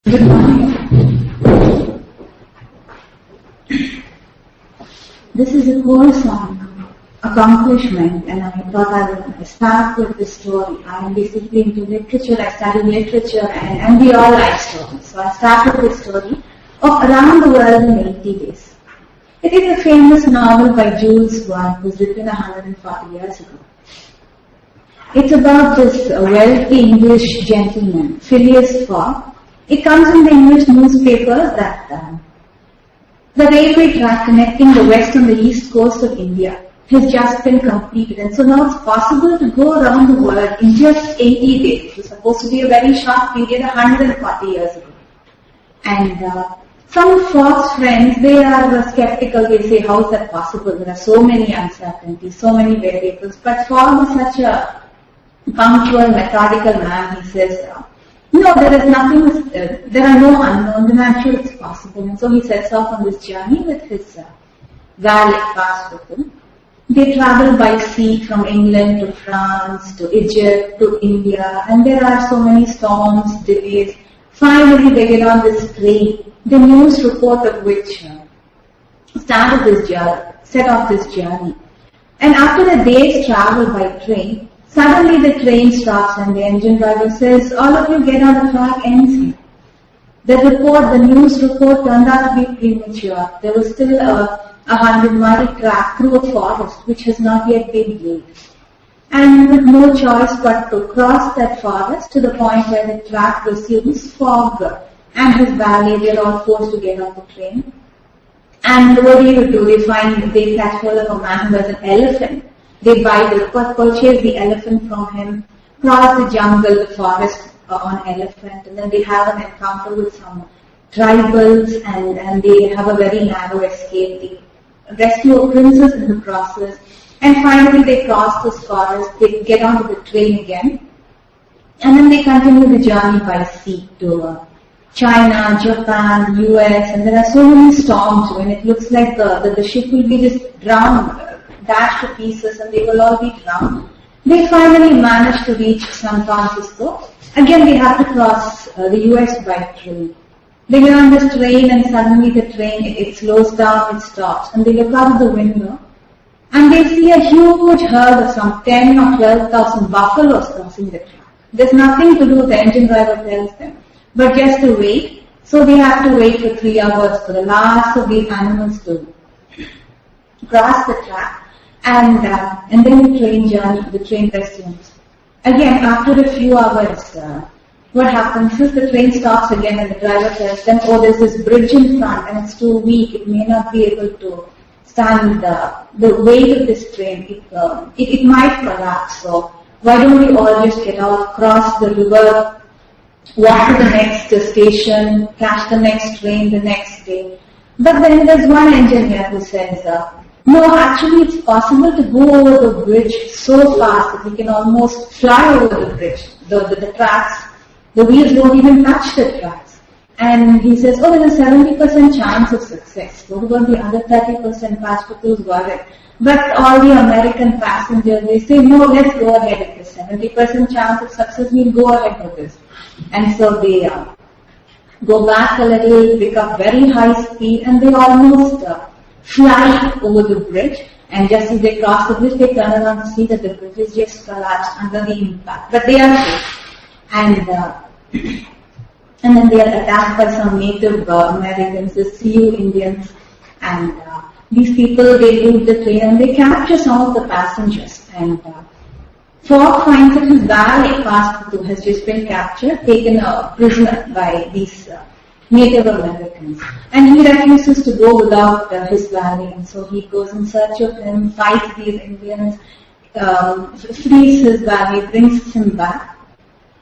Good morning. This is a course on accomplishment, and I thought I would start with this story. I am basically into literature. I studied literature, and we all like stories. So I started with this story of Around the World in 80 Days. It is a famous novel by Jules Verne, who was written 140 years ago. It's about this wealthy English gentleman, Phileas Fogg. It comes in the English newspapers that the railway track connecting the west and the east coast of India has just been completed, and so now it's possible to go around the world in just 80 days. It was supposed to be a very short period 140 years ago. And some of Fogg's friends, they are skeptical. They say, how is that possible? There are so many uncertainties, so many variables. But Fogg is such a punctual, methodical man. He says, no, there is nothing, there are no unknowns, and I'm sure it's possible. And so he sets off on this journey with his valet pass with him. They travel by sea from England to France, to Egypt, to India, and there are so many storms, delays. Finally, they get on this train, the news report of which set off this journey. And after a day's travel by train, suddenly the train stops and the engine driver says, all of you get on the track, ends here. The news report turned out to be premature. There was still a 100-mile track through a forest which has not yet been laid. And with no choice but to cross that forest to the point where the track resumes, Fogg and his valet, they are all forced to get off the train. And what do? They catch hold of a man who has an elephant. They purchase the elephant from him, cross the jungle, the forest on elephant, and then they have an encounter with some tribals, and they have a very narrow escape. They rescue a princess in the process, and finally they cross this forest, they get onto the train again, and then they continue the journey by sea to China, Japan, US, and there are so many storms when it looks like the ship will be just drowned, dashed to pieces, and they will all be drowned. They finally manage to reach San Francisco. Again, they have to cross the US by train. They get on this train, and suddenly the train, it slows down, it stops, and they look out the window, and they see a huge herd of some 10 or 12,000 buffaloes crossing the track. There's nothing to do, the engine driver tells them, but just to wait. So they have to wait for 3 hours for the last of these animals to cross the track. And then the train resumes. Again, after a few hours, what happens is the train stops again, and the driver tells them, oh, there's this bridge in front and it's too weak, it may not be able to stand the weight of this train, it might collapse, so why don't we all just get out, cross the river, walk to the next station, catch the next train the next day. But then there's one engineer who says, no, actually it's possible to go over the bridge so fast that we can almost fly over the bridge. The tracks, the wheels don't even touch the tracks. And he says, oh, there's a 70% chance of success. What about the other 30% passengers worried? But all the American passengers, they say, no, let's go ahead with this. 70% chance of success, we'll go ahead with this. And so they go back a little, pick up very high speed, and they almost fly over the bridge, and just as they cross the bridge, they turn around to see that the bridge is just collapsed under the impact. But they are safe. And then they are attacked by some Native Americans, the Sioux Indians, and these people, they loot the train and they capture some of the passengers. And Fogg finds that his valet passenger has just been captured, taken a prisoner by these Native Americans, and he refuses to go without his valet, and so he goes in search of him, fights these Indians, frees his valet, brings him back,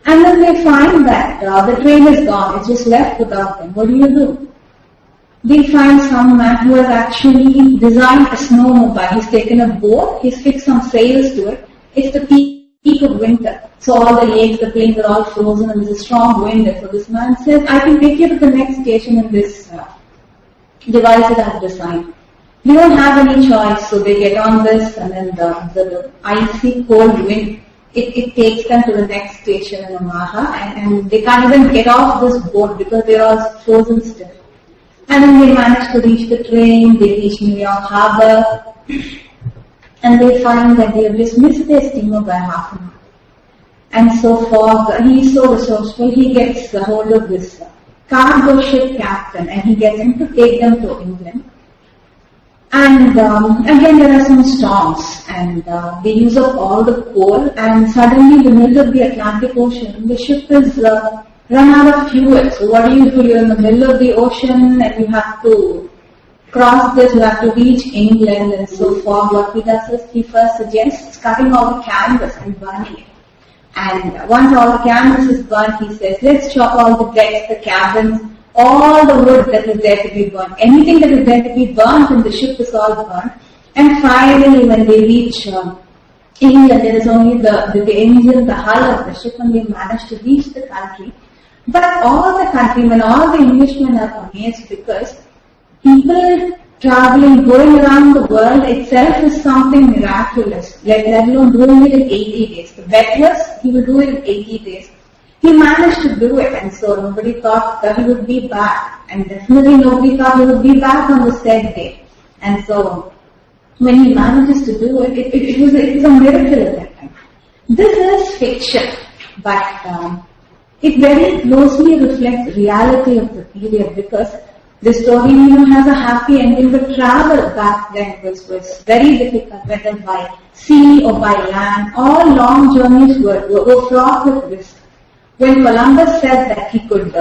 and then they find that the train is gone, it's just left without them. What do? They find some man who has actually designed a snowmobile. He's taken a boat, he's fixed some sails to it. It's the peak of winter. So all the lakes, the plains are all frozen, and there's a strong wind. So this man says, I can take you to the next station in this device that I've designed. They don't have any choice, so they get on this, and then the icy cold wind it takes them to the next station in Omaha, and they can't even get off this boat because they're all frozen stiff. And then they manage to reach the train, they reach New York Harbor, and they find that they have just missed their steamer by half an hour. And so he's so resourceful, he gets a hold of this cargo ship captain and he gets him to take them to England. And again there are some storms and they use up all the coal, and suddenly in the middle of the Atlantic Ocean, the ship is run out of fuel. So what do? You're in the middle of the ocean and you have to cross this, you have to reach England and so forth. What he does is he first suggests cutting all the canvas and burning it. And once all the canvas is burnt, he says, let's chop all the decks, the cabins, all the wood that is there to be burnt. Anything that is there to be burnt in the ship is all burnt. And finally, when they reach England, there is only the engine, the hull of the ship, and they manage to reach the country. But all the countrymen, all the Englishmen are amazed because people traveling, going around the world itself is something miraculous, let alone doing it in 80 days. The bet was he will do it in 80 days. He managed to do it, and so nobody thought that he would be back, and definitely nobody thought he would be back on the said day. And so when he manages to do it, it was a miracle at that time. This is fiction, but it very closely reflects reality of the period, because the story has a happy ending, but travel back then was very difficult, whether by sea or by land. All long journeys were fraught with risk. When Columbus said that he could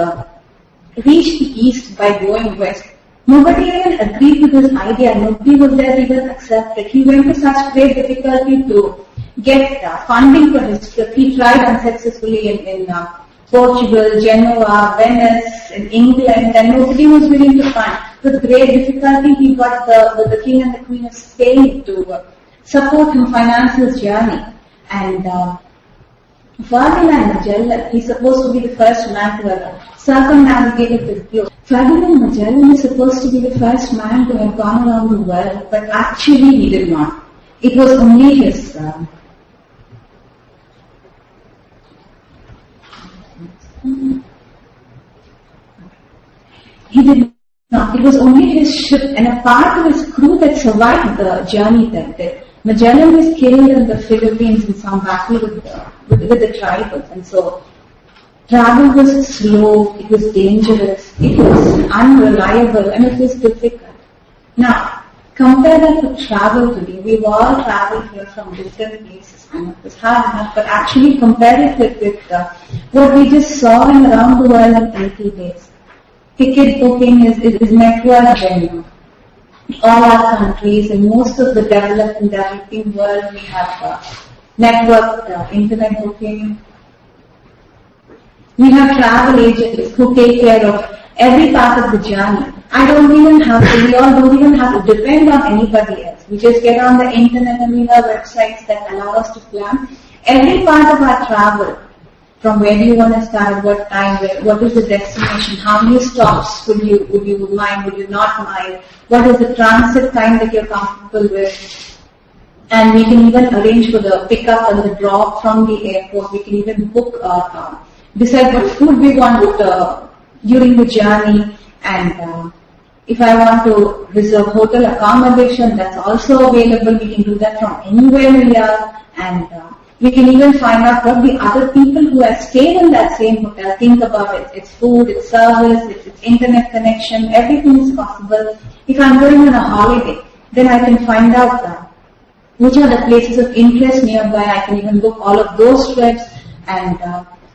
reach the east by going west, nobody even agreed with his idea. Nobody was there to even accept it. He went to such great difficulty to get funding for his trip. He tried unsuccessfully in Portugal, Genoa, Venice, in England, and nobody was willing to fund. With great difficulty, he got the King and the Queen of Spain to support him, finance his journey. And Ferdinand Magellan, he's supposed to be the first man to have circumnavigated the globe. Ferdinand Magellan is supposed to be the first man to have gone around the world, but actually he did not. It was only his he did not. It was only his ship and a part of his crew that survived the journey that day. Magellan was killed in the Philippines in some battle with the tribals, and so travel was slow, it was dangerous, it was unreliable, and it was difficult. Now, compare that to travel today. We've all traveled here from different places, and it was hard enough, but actually compare it with what we just saw in around the world in 80 days. Ticket booking is network in all our countries. In most of the developed and developing world, we have networked internet booking. We have travel agents who take care of every part of the journey. We all don't even have to depend on anybody else. We just get on the internet and we have websites that allow us to plan every part of our travel. From where do you want to start, what time, what is the destination, how many stops would you mind, would you not mind, what is the transit time that you're comfortable with. And we can even arrange for the pickup and the drop from the airport. We can even book, decide what food we want during the journey. And if I want to reserve hotel accommodation, that's also available. We can do that from anywhere we are. And we can even find out what the other people who have stayed in that same hotel think about it. Its food, its service, its internet connection, everything is possible. If I'm going on a holiday, then I can find out which are the places of interest nearby. I can even book all of those trips, and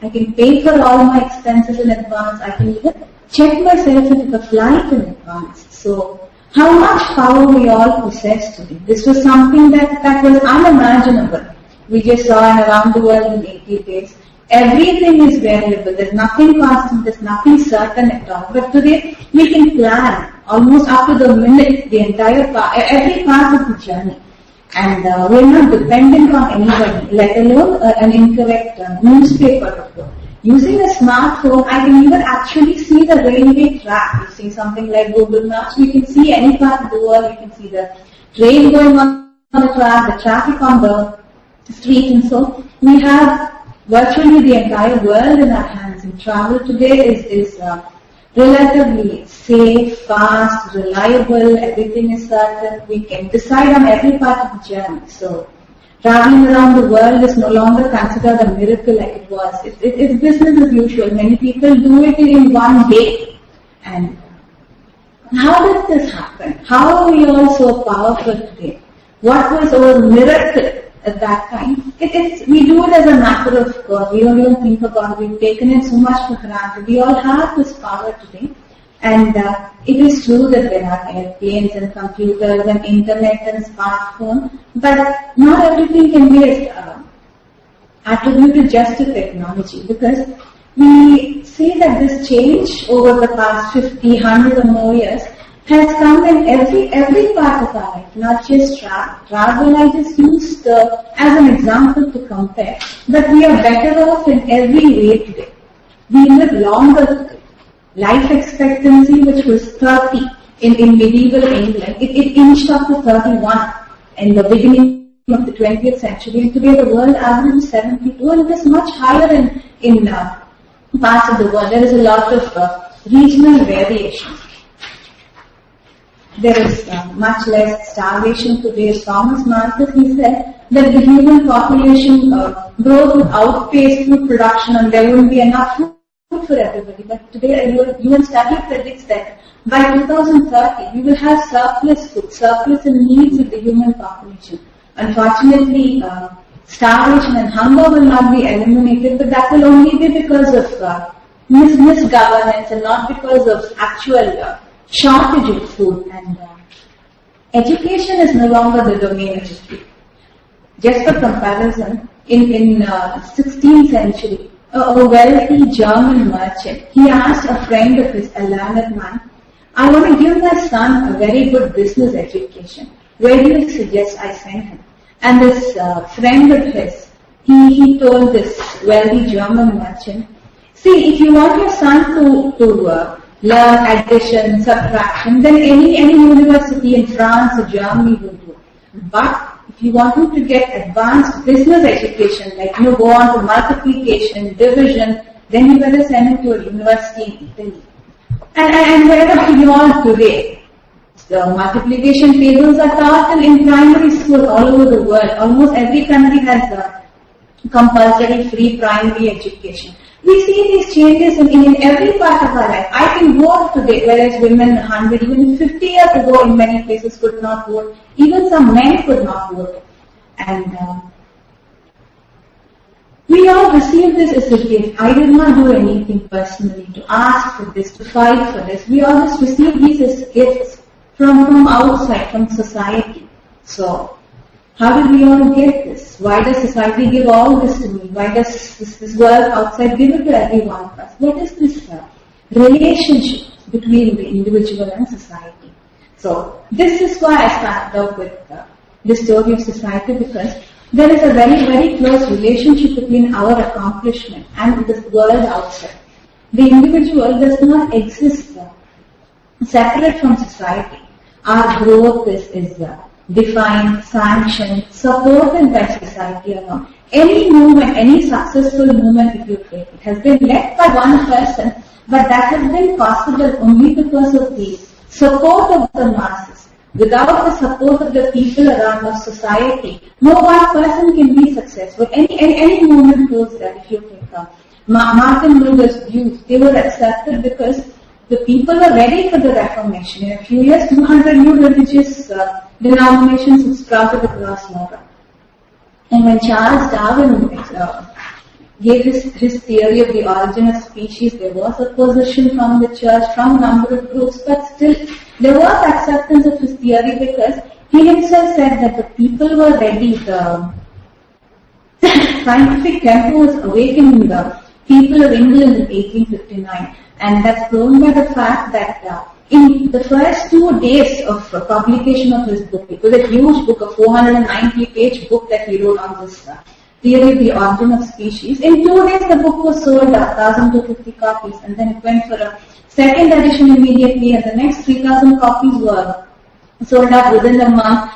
I can pay for all my expenses in advance. I can even check myself into the flight in advance. So how much power we all possess today. This was something that was unimaginable. We just saw around the world in 80 days. Everything is variable. There's nothing constant. There's nothing certain at all. But today we can plan almost up to the minute the entire every part of the journey. And we're not dependent on anybody, let alone an incorrect newspaper report. Using a smartphone, I can even actually see the railway track. Using something like Google Maps, we can see any part of the world. We can see the train going on the track, the traffic on the streets, and so we have virtually the entire world in our hands. And travel today is relatively safe, fast, reliable. Everything is certain. We can decide on every part of the journey. So traveling around the world is no longer considered a miracle like it was. It's business as usual. Many people do it in one day. And how did this happen? How are we all so powerful today? What was our miracle at that time? We do it as a matter of course. We don't even think about it. We've taken it so much for granted. We all have this power today. And it is true that there are airplanes and computers and internet and smartphone, but not everything can be attributed just to technology, because we see that this change over the past 50, 100 or more years has come in every part of our life, not just travel. Travel I just used as an example to compare, but we are better off in every way today. We live longer today. Life expectancy, which was 30 in medieval England, it inched up to 31 in the beginning of the 20th century. And today the world average is 72, and it is much higher in parts of the world. There is a lot of regional variation. There is much less starvation today. Thomas Malthus, he said that the human population growth would outpace food production and there wouldn't be enough food for everybody. But today, UN study predicts that by 2030, we will have surplus food, surplus in needs of the human population. Unfortunately, starvation and hunger will not be eliminated, but that will only be because of misgovernance and not because of actual shortage of food. And education is no longer the domain of history. Just for comparison, in 16th century, a wealthy German merchant, he asked a friend of his, a learned man, I want to give my son a very good business education. Where do you suggest I send him? And this friend of his, he told this wealthy German merchant, see, if you want your son to learn addition, subtraction, then any university in France or Germany will do. But if you want him to get advanced business education, like go on to multiplication, division, then you better send him to a university in Italy. And wherever you are today, the multiplication tables are taught in primary schools all over the world. Almost every country has a compulsory free primary education. We see these changes in every part of our life. I can vote today, whereas women 100, even 50 years ago in many places could not vote. Even some men could not vote. And we all receive this as a gift. I did not do anything personally to ask for this, to fight for this. We all just receive these as gifts from outside, from society. So, how did we all get this? Why does society give all this to me? Why does this world outside give it to every one of us? What is this relationship between the individual and society? So, this is why I started off with the story of society, because there is a very, very close relationship between our accomplishment and the world outside. The individual does not exist separate from society. Our growth is defined, sanctioned, supported by society alone. Any movement, any successful movement if you take, it has been led by one person, but that has been possible only because of the support of the masses. Without the support of the people around us, society, no one person can be successful. Any movement goes there if you take Martin Luther's views, they were accepted because the people were ready for the Reformation. In a few years, 200 new religious denominations had sprouted across Europe. And when Charles Darwin gave his theory of the origin of species, there was opposition from the church, from a number of groups, but still there was acceptance of his theory because he himself said that the people were ready. The scientific tempo was awakening the people of England in 1859. And that's proven by the fact that in the first 2 days of publication of his book, it was a huge book, a 490-page book that he wrote on this theory of the origin of species. In 2 days, the book was sold 1,050 copies, and then it went for a second edition immediately, and the next 3,000 copies were sold out within a month.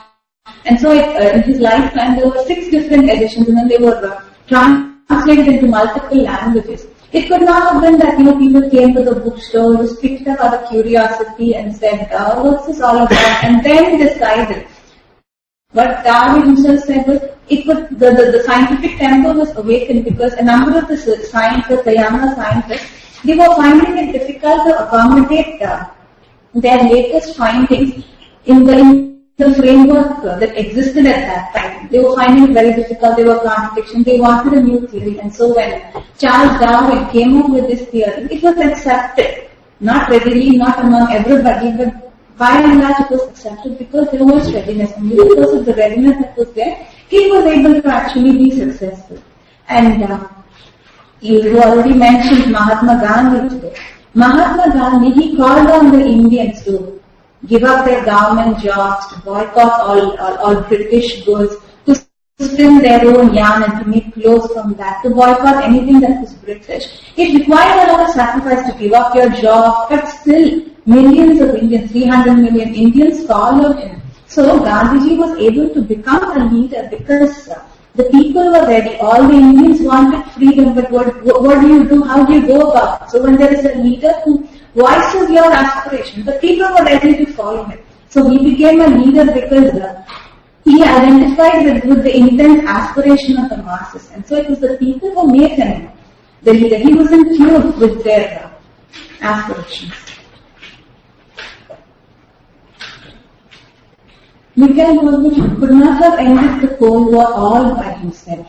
And so in his lifetime there were 6 different editions, and then they were translated into multiple languages. It could not have been that people came to the bookstore, just picked up out of curiosity and said, what's this all about, and then decided. What Darwin himself said was, the scientific temper was awakened because a number of the scientists, the younger scientists, they were finding it difficult to accommodate their latest findings in the framework that existed at that time. They were finding it very difficult, there were contradictions, they wanted a new theory. And so when Charles Darwin came up with this theory, it was accepted. Not readily, not among everybody, but by and large it was accepted because there was readiness. And because of the readiness that was there, he was able to actually be successful. And you already mentioned Mahatma Gandhi today. Mahatma Gandhi, he called on the Indians to give up their government jobs, to boycott all British goods, to spin their own yarn and to make clothes from that, to boycott anything that was British. It required a lot of sacrifice to give up your job, but still millions of Indians, 300 million Indians followed him. So Gandhiji was able to become a leader because the people were ready. All the Indians wanted freedom, but what do you do? How do you go about it? So when there is a leader who voices your aspirations, the people were ready to follow him. So he became a leader because he identified with the intense aspiration of the masses. And so it was the people who made him the leader. He was in tune with their aspirations. Mikhail Gorbachev could not have ended the Cold War all by himself.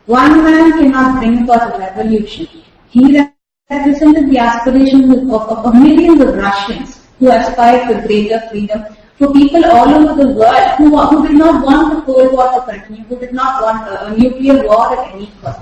One man cannot bring about a revolution. He represented the aspirations of millions of Russians who aspired for greater freedom, for people all over the world who did not want the Cold War to continue, who did not want a nuclear war at any cost.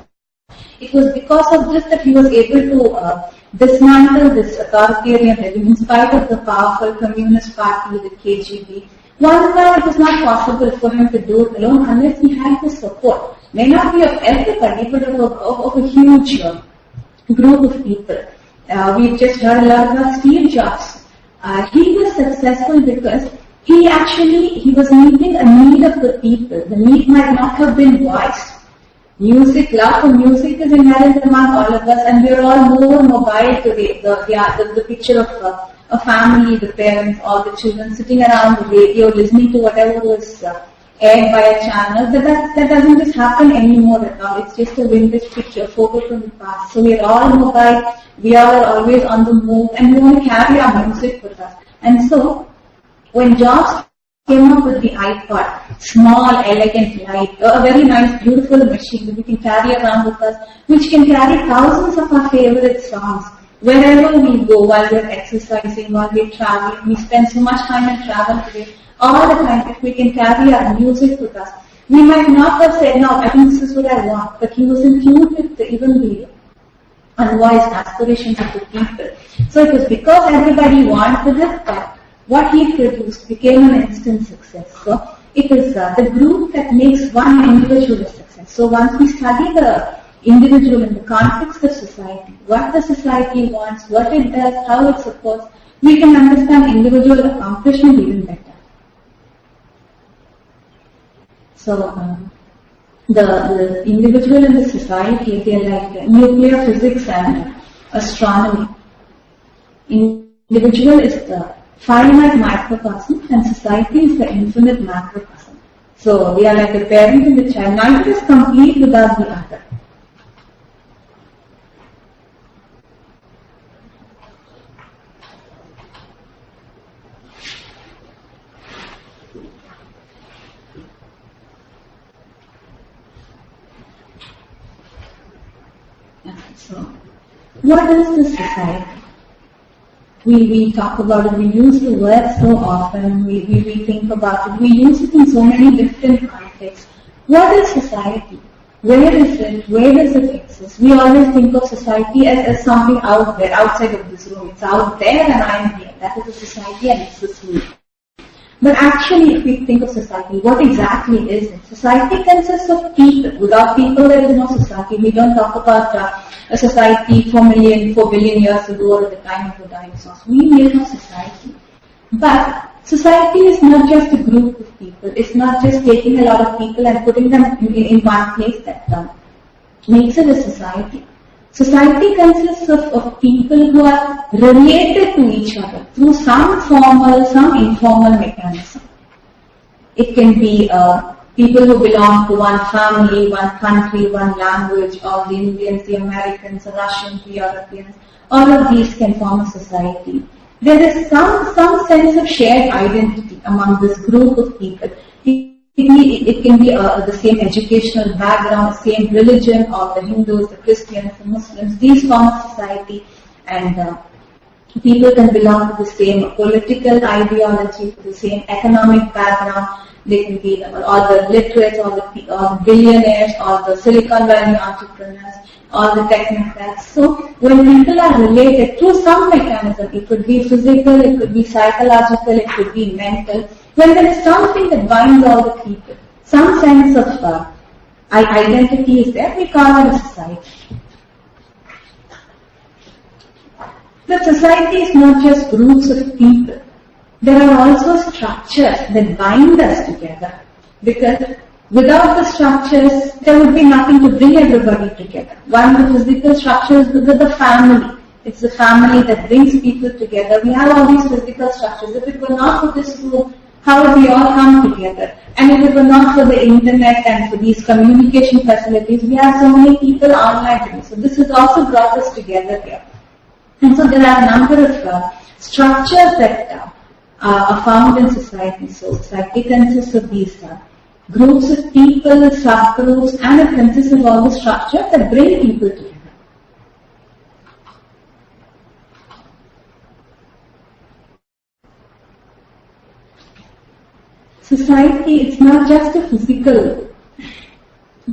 It was because of this that he was able to dismantle this authoritarian regime in spite of the powerful Communist Party, the KGB. One man, it was not possible for him to do it alone unless he had the support. May not be of everybody, but of a huge group of people. We've just heard a lot about Steve Jobs. He was successful because he was meeting a need of the people. The need might not have been voiced. Music, love for music is inherent among all of us, and we're all more mobile today. The picture of a family, the parents, all the children sitting around the radio, listening to whatever was aired by a channel. That doesn't just happen anymore at all. It's just a vintage picture, photo from the past. So we're all mobile, we are always on the move, and we want to carry our music with us. And so, when Jobs came up with the iPod, small, elegant, light, a very nice, beautiful machine that we can carry around with us, which can carry thousands of our favorite songs. Wherever we go, while we're exercising, while we're traveling, we spend so much time in travel today, all the time, if we can carry our music with us. We might not have said, no, I think this is what I want, but he was in tune with even the unvoiced aspirations of the people. So it was because everybody wanted it that what he produced became an instant success. So it is the group that makes one individual a success. So once we study the individual in the context of society, what the society wants, what it does, how it supports, we can understand individual accomplishment even better. So the individual and the society, they are like nuclear physics and astronomy. Individual is the finite microcosm and society is the infinite macrocosm. So we are like the parent and the child. Neither is complete without the other. So, what is the society? We talk about it, we use the word so often, we think about it, we use it in so many different contexts. What is society? Where is it? Where does it exist? We always think of society as something out there, outside of this room. It's out there and I am here. That is a society and it's just me. But actually, if we think of society, what exactly is it? Society consists of people. Without people, there is no society. We don't talk about a society 4 billion years ago or at the time of the dinosaurs. We made no society. But Society is not just a group of people. It's not just taking a lot of people and putting them in one place that makes it a society. Society consists of people who are related to each other through some formal, some informal mechanism. It can be people who belong to one family, one country, one language, all the Indians, the Americans, the Russians, the Europeans. All of these can form a society. There is some sense of shared identity among this group of people. It can be the same educational background, the same religion, or the Hindus, the Christians, the Muslims. These form a society, and people can belong to the same political ideology, to the same economic background. They can be all the literates, all the billionaires, all the Silicon Valley entrepreneurs, all the technocrats. So when people are related through some mechanism, it could be physical, it could be psychological, it could be mental. When there is something that binds all the people, some sense of identity is there, we call it a society. The society is not just groups of people. There are also structures that bind us together, because without the structures, there would be nothing to bring everybody together. One of the physical structures is the family. It's the family that brings people together. We have all these physical structures. If it were not for this group, how would we all come together? And if it were not for the internet and for these communication facilities, we have so many people online today. So this has also brought us together here. And so there are a number of structures that are found in society. So society consists of these groups of people, subgroups, and it consists of all the structures that bring people together. Society, it's not just a physical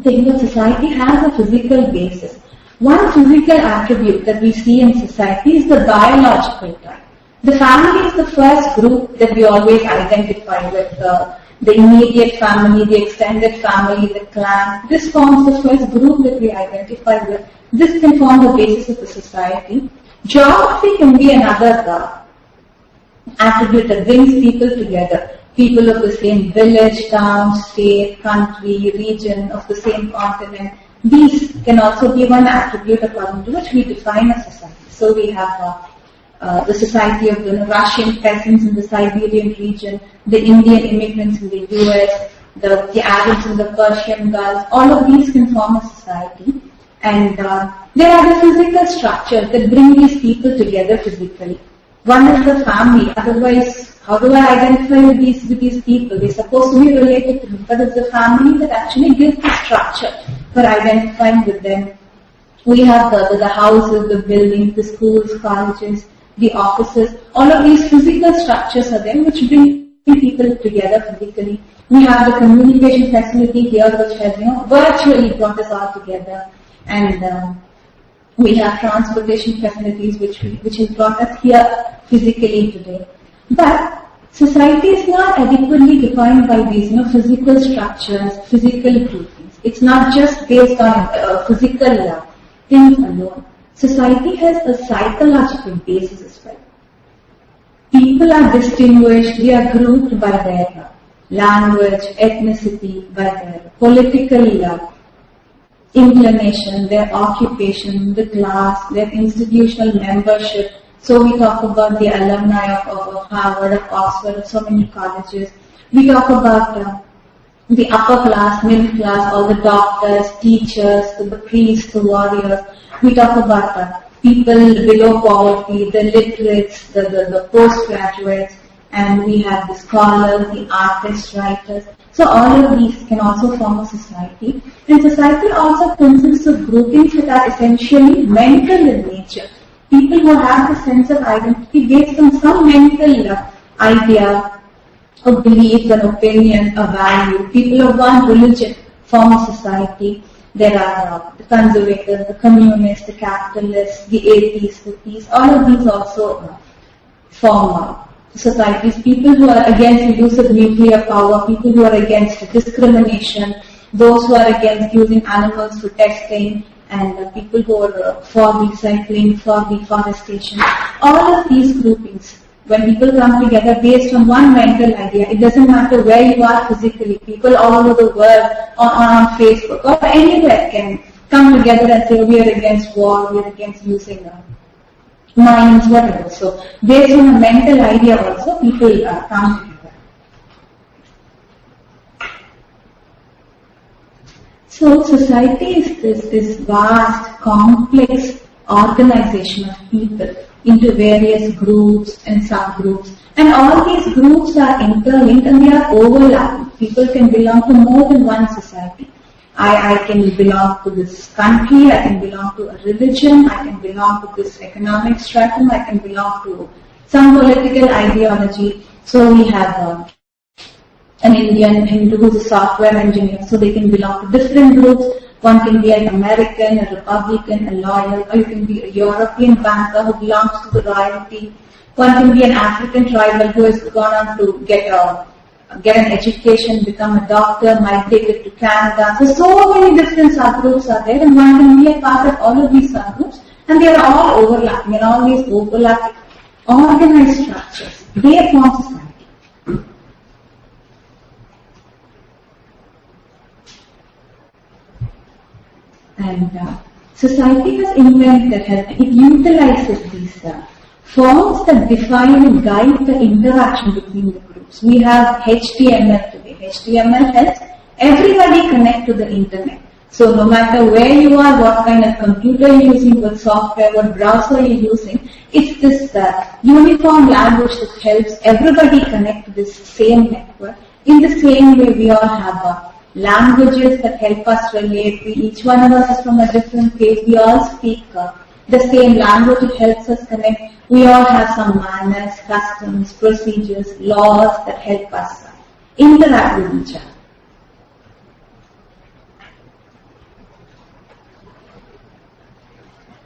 thing, but society has a physical basis. One physical attribute that we see in society is the biological type. The family is the first group that we always identify with, the immediate family, the extended family, the clan. This forms the first group that we identify with. This can form the basis of the society. Geography can be another attribute that brings people together. People of the same village, town, state, country, region, of the same continent. These can also be one attribute according to which we define a society. So we have the society of the Russian peasants in the Siberian region, the Indian immigrants in the US, the Arabs in the Persian Gulf. All of these can form a society. And there are the physical structures that bring these people together physically. One is the family. Otherwise, how do I identify with these people? They're supposed to be related to me, but it's the family that actually gives the structure for identifying with them. We have the houses, the buildings, the schools, colleges, the offices. All of these physical structures are there which bring people together physically. We have the communication facility here which has virtually brought us all together. And we have transportation facilities which has brought us here physically today. But society is not adequately defined by these physical structures, physical groupings. It's not just based on physical things alone. Society has a psychological basis as well. People are distinguished, they are grouped by their language, ethnicity, by their political inclination, their occupation, the class, their institutional membership. So we talk about the alumni of Harvard, of Oxford, of so many colleges. We talk about the upper class, middle class, all the doctors, teachers, the priests, the warriors. We talk about people below poverty, the literates, the postgraduates, and we have the scholars, the artists, writers. So all of these can also form a society. And society also consists of groupings that are essentially mental in nature. People who have the sense of identity based on some mental idea, of beliefs, an opinion, a value. People of one religion form a society. There are the conservatives, the communists, the capitalists, the atheists, the theists. All of these also form societies. People who are against the use of nuclear power, people who are against discrimination, those who are against using animals for testing, and people who are for recycling, for deforestation. All of these groupings when people come together based on one mental idea, it doesn't matter where you are physically, people all over the world on Facebook or anywhere can come together and say we are against war, we are against using mines, whatever. So based on a mental idea also, people come together. So society is this vast, complex organization of people into various groups and subgroups. And all these groups are interlinked and they are overlapping. People can belong to more than one society. I can belong to this country, I can belong to a religion, I can belong to this economic stratum, I can belong to some political ideology. So we have an Indian Hindu who's a software engineer, so they can belong to different groups. One can be an American, a Republican, a lawyer, or you can be a European banker who belongs to the royalty. One can be an African tribal who has gone on to get an education, become a doctor, migrated to Canada. So many different subgroups are there, and one can be a part of all of these subgroups, and they are all overlapping, and all these overlapping organized structures. They form society. And society has invented, it utilizes these forms that define and guide the interaction between the groups. We have HTML today. HTML helps everybody connect to the internet. So no matter where you are, what kind of computer you're using, what software, what browser you're using, it's this uniform language that helps everybody connect to this same network. In the same way, we all have languages that help us relate. Each one of us is from a different place. We all speak the same language. It helps us connect. We all have some manners, customs, procedures, laws that help us interact with each other.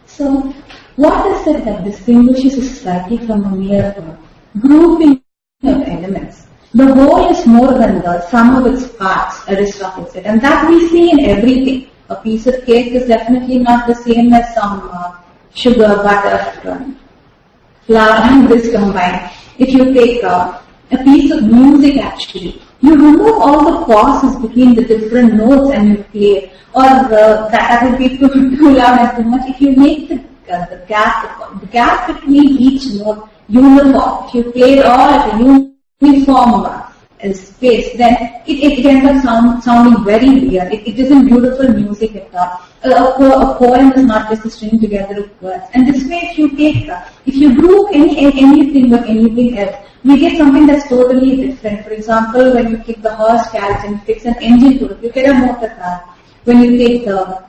So, what is it that distinguishes a society from a mere grouping of elements? The whole is more than the sum of its parts, Aristotle said, and that we see in everything. A piece of cake is definitely not the same as some sugar, butter, flour, and this combined. If you take a piece of music actually, you remove all the pauses between the different notes and you play it, or that would be too loud and too much. If you make the gap between each note uniform, if you play it all at a uniform space, then it ends up sounding very weird. It isn't beautiful music at all. A poem is not just a string together of words. And this way, if you group anything with anything else, we get something that's totally different. For example, when you take the horse carriage and fix an engine to it, you get a motor car. When you take the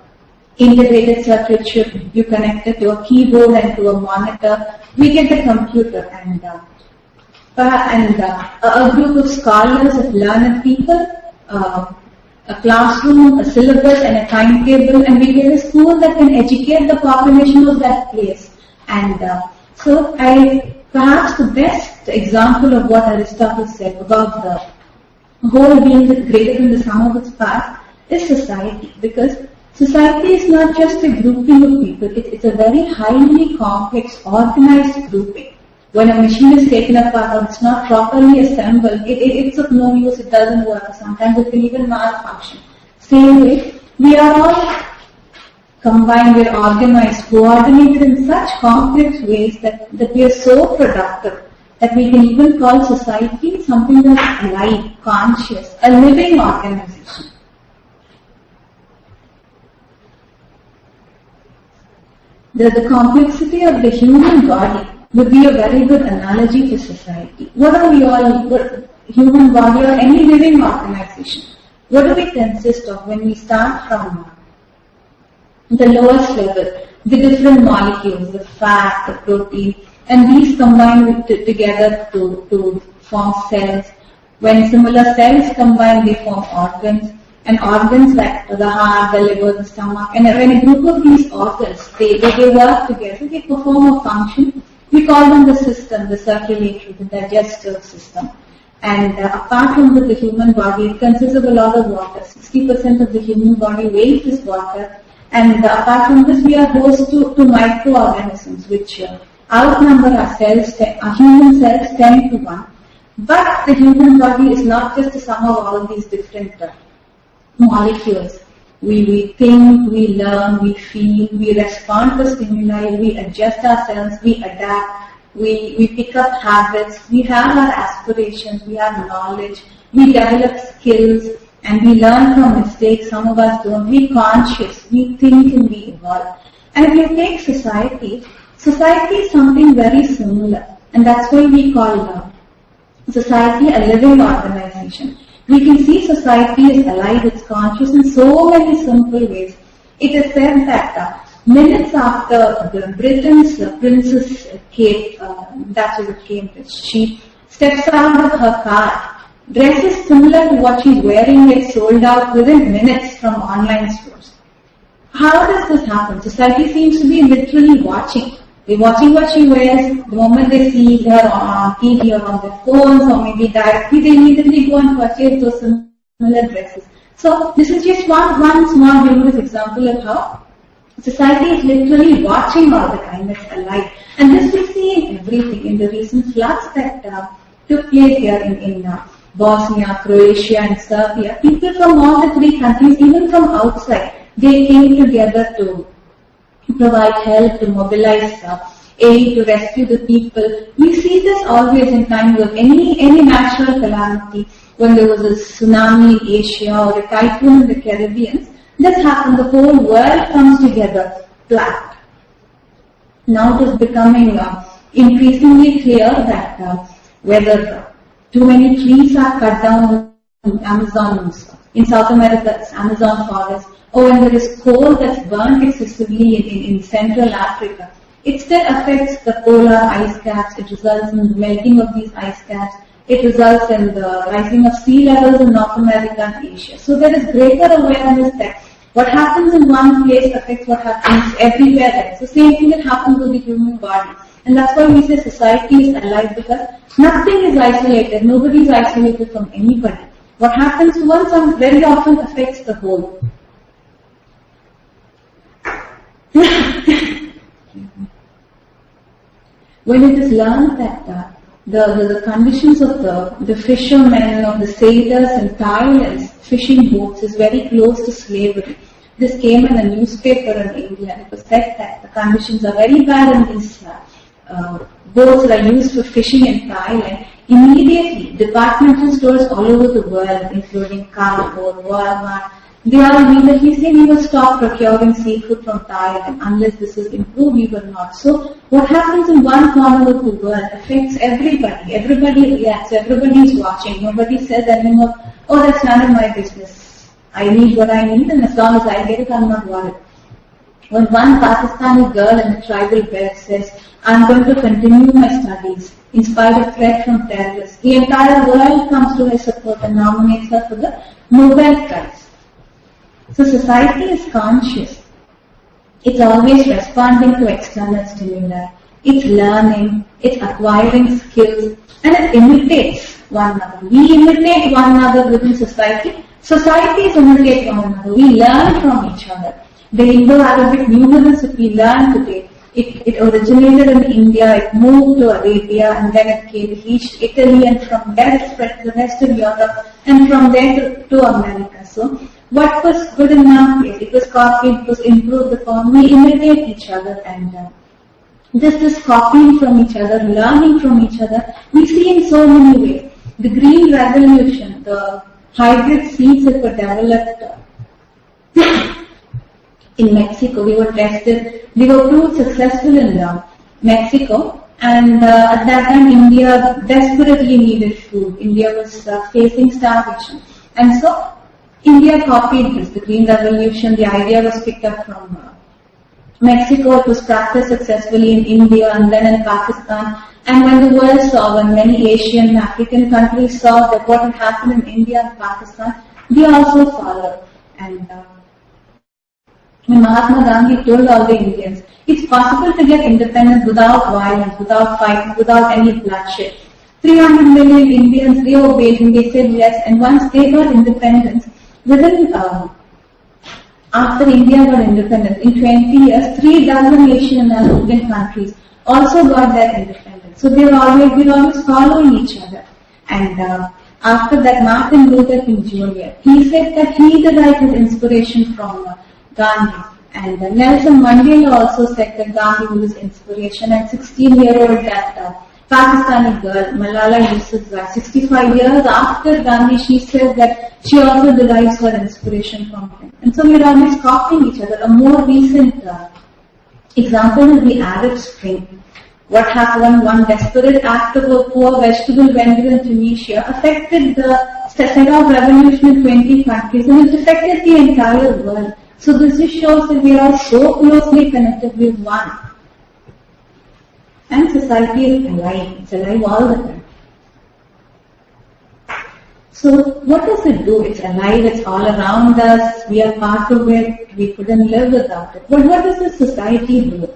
integrated circuit chip, you connect it to a keyboard and to a monitor, we get the computer. And a group of scholars, of learned people, a classroom, a syllabus and a timetable, and we get a school that can educate the population of that place. And so perhaps the best example of what Aristotle said about the whole being greater than the sum of its parts is society, because society is not just a grouping of people, it's a very highly complex, organized grouping. When a machine is taken apart or it's not properly assembled, it's of no use, it doesn't work. Sometimes it can even malfunction. Same way, we are all combined, we are organized, coordinated in such complex ways that we are so productive that we can even call society something that's alive, conscious, a living organization. The complexity of the human body would be a very good analogy for society. What are we all, human body or any living organization, what do we consist of when we start from the lowest level, the different molecules, the fat, the protein, and these combine together to form cells. When similar cells combine, they form organs, and organs like the heart, the liver, the stomach, and when a group of these organs, they work together, they perform a function. We call them the system, the circulatory, the digestive system. And apart from the human body, it consists of a lot of water. 60% of the human body weight is water. And apart from this, we are host to microorganisms, which outnumber our human cells 10 to 1. But the human body is not just the sum of all these different molecules. We think, we learn, we feel, we respond to stimuli, we adjust ourselves, we adapt, we pick up habits, we have our aspirations, we have knowledge, we develop skills, and we learn from mistakes. Some of us don't. We conscious, we think and we evolve. And if you take society is something very similar, and that's why we call society a living organization. We can see society is alive, it's conscious in so many simple ways. It is said that minutes after Britain's Princess Kate, Duchess of Cambridge, she steps out of her car, dresses similar to what she's wearing gets sold out within minutes from online stores. How does this happen? Society seems to be literally watching. They're watching what she wears. The moment they see her on TV or on their phones or maybe directly, they immediately go and purchase those similar dresses. So this is just one small humorous example of how society is literally watching all the time. It's alive. And this we see in everything. In the recent floods that took place here in Bosnia, Croatia and Serbia, people from all the three countries, even from outside, they came together to provide help, to mobilize aid, to rescue the people. We see this always in times of any natural calamity. When there was a tsunami in Asia or a typhoon in the Caribbean, this happened. The whole world comes together, flat. Now it is becoming increasingly clear that whether too many trees are cut down in in South America, it's Amazon forest, or when there is coal that's burnt excessively in Central Africa, it still affects the polar ice caps. It results in the melting of these ice caps. It results in the rising of sea levels in North America and Asia. So there is greater awareness that what happens in one place affects what happens everywhere else. The same thing that happens with the human body. And that's why we say society is alive, because nothing is isolated. Nobody is isolated from anybody. What happens to one very often affects the whole. When it is learned that the conditions of the fishermen or the sailors in Thailand's fishing boats is very close to slavery. This came in a newspaper in England. It was said that the conditions are very bad in these boats that are used for fishing in Thailand. Immediately, departmental stores all over the world, including Carrefour, Walmart, they all immediately say we will stop procuring seafood from Thailand unless this is improved. We will not. So what happens in one corner of the world affects everybody. Everybody reacts. Everybody is watching. Nobody says anymore, oh, that's none of my business. I need what I need, and as long as I get it, I'm not worried. When one Pakistani girl in a tribal belt says, I'm going to continue my studies in spite of threat from terrorists, the entire world comes to her support and nominates her for the Nobel Prize. So society is conscious. It's always responding to external stimuli. It's learning, it's acquiring skills, and it imitates one another. We imitate one another within society. Societies imitate one another. We learn from each other. The Indo-Arabic numerals that we learn today, it originated in India, it moved to Arabia, and then it reached Italy, and from there it spread to the rest of Europe, and from there to America. So what was good in one place, it was copied, it was improved upon. We imitate each other, and this copying from each other, learning from each other, we see in so many ways. The Green Revolution, the hybrid seeds that were developed in Mexico, we were tested, they were proved successful in Mexico, and at that time India desperately needed food. India was facing starvation, and so India copied this, the Green Revolution. The idea was picked up from Mexico. It was practiced successfully in India and then in Pakistan. And when the world saw, when many Asian and African countries saw that what had happened in India and Pakistan, they also followed. And when Mahatma Gandhi told all the Indians, it's possible to get independence without violence, without fighting, without any bloodshed. 300 million Indians, they obeyed him, they said yes, and once they got independence, within, after India got independence, in 20 years, 3 dozen Asian and African countries also got their independence. So we're always following each other. And after that, Martin Luther King Jr., he said that he derived his inspiration from Gandhi. And Nelson Mandela also said that Gandhi was his inspiration. And 16-year-old that Pakistani girl, Malala Yousafzai, 65 years after Gandhi, she said that she also derives her inspiration from him. And so we're always copying each other. A more recent example is the Arab Spring. What happened, one desperate act of a poor vegetable vendor in Tunisia affected the set of revolution in 20 countries, and it affected the entire world. So this just shows that we are so closely connected with one. And society is alive. It's alive all the time. So what does it do? It's alive, it's all around us, we are part of it, we couldn't live without it. But what does this society do?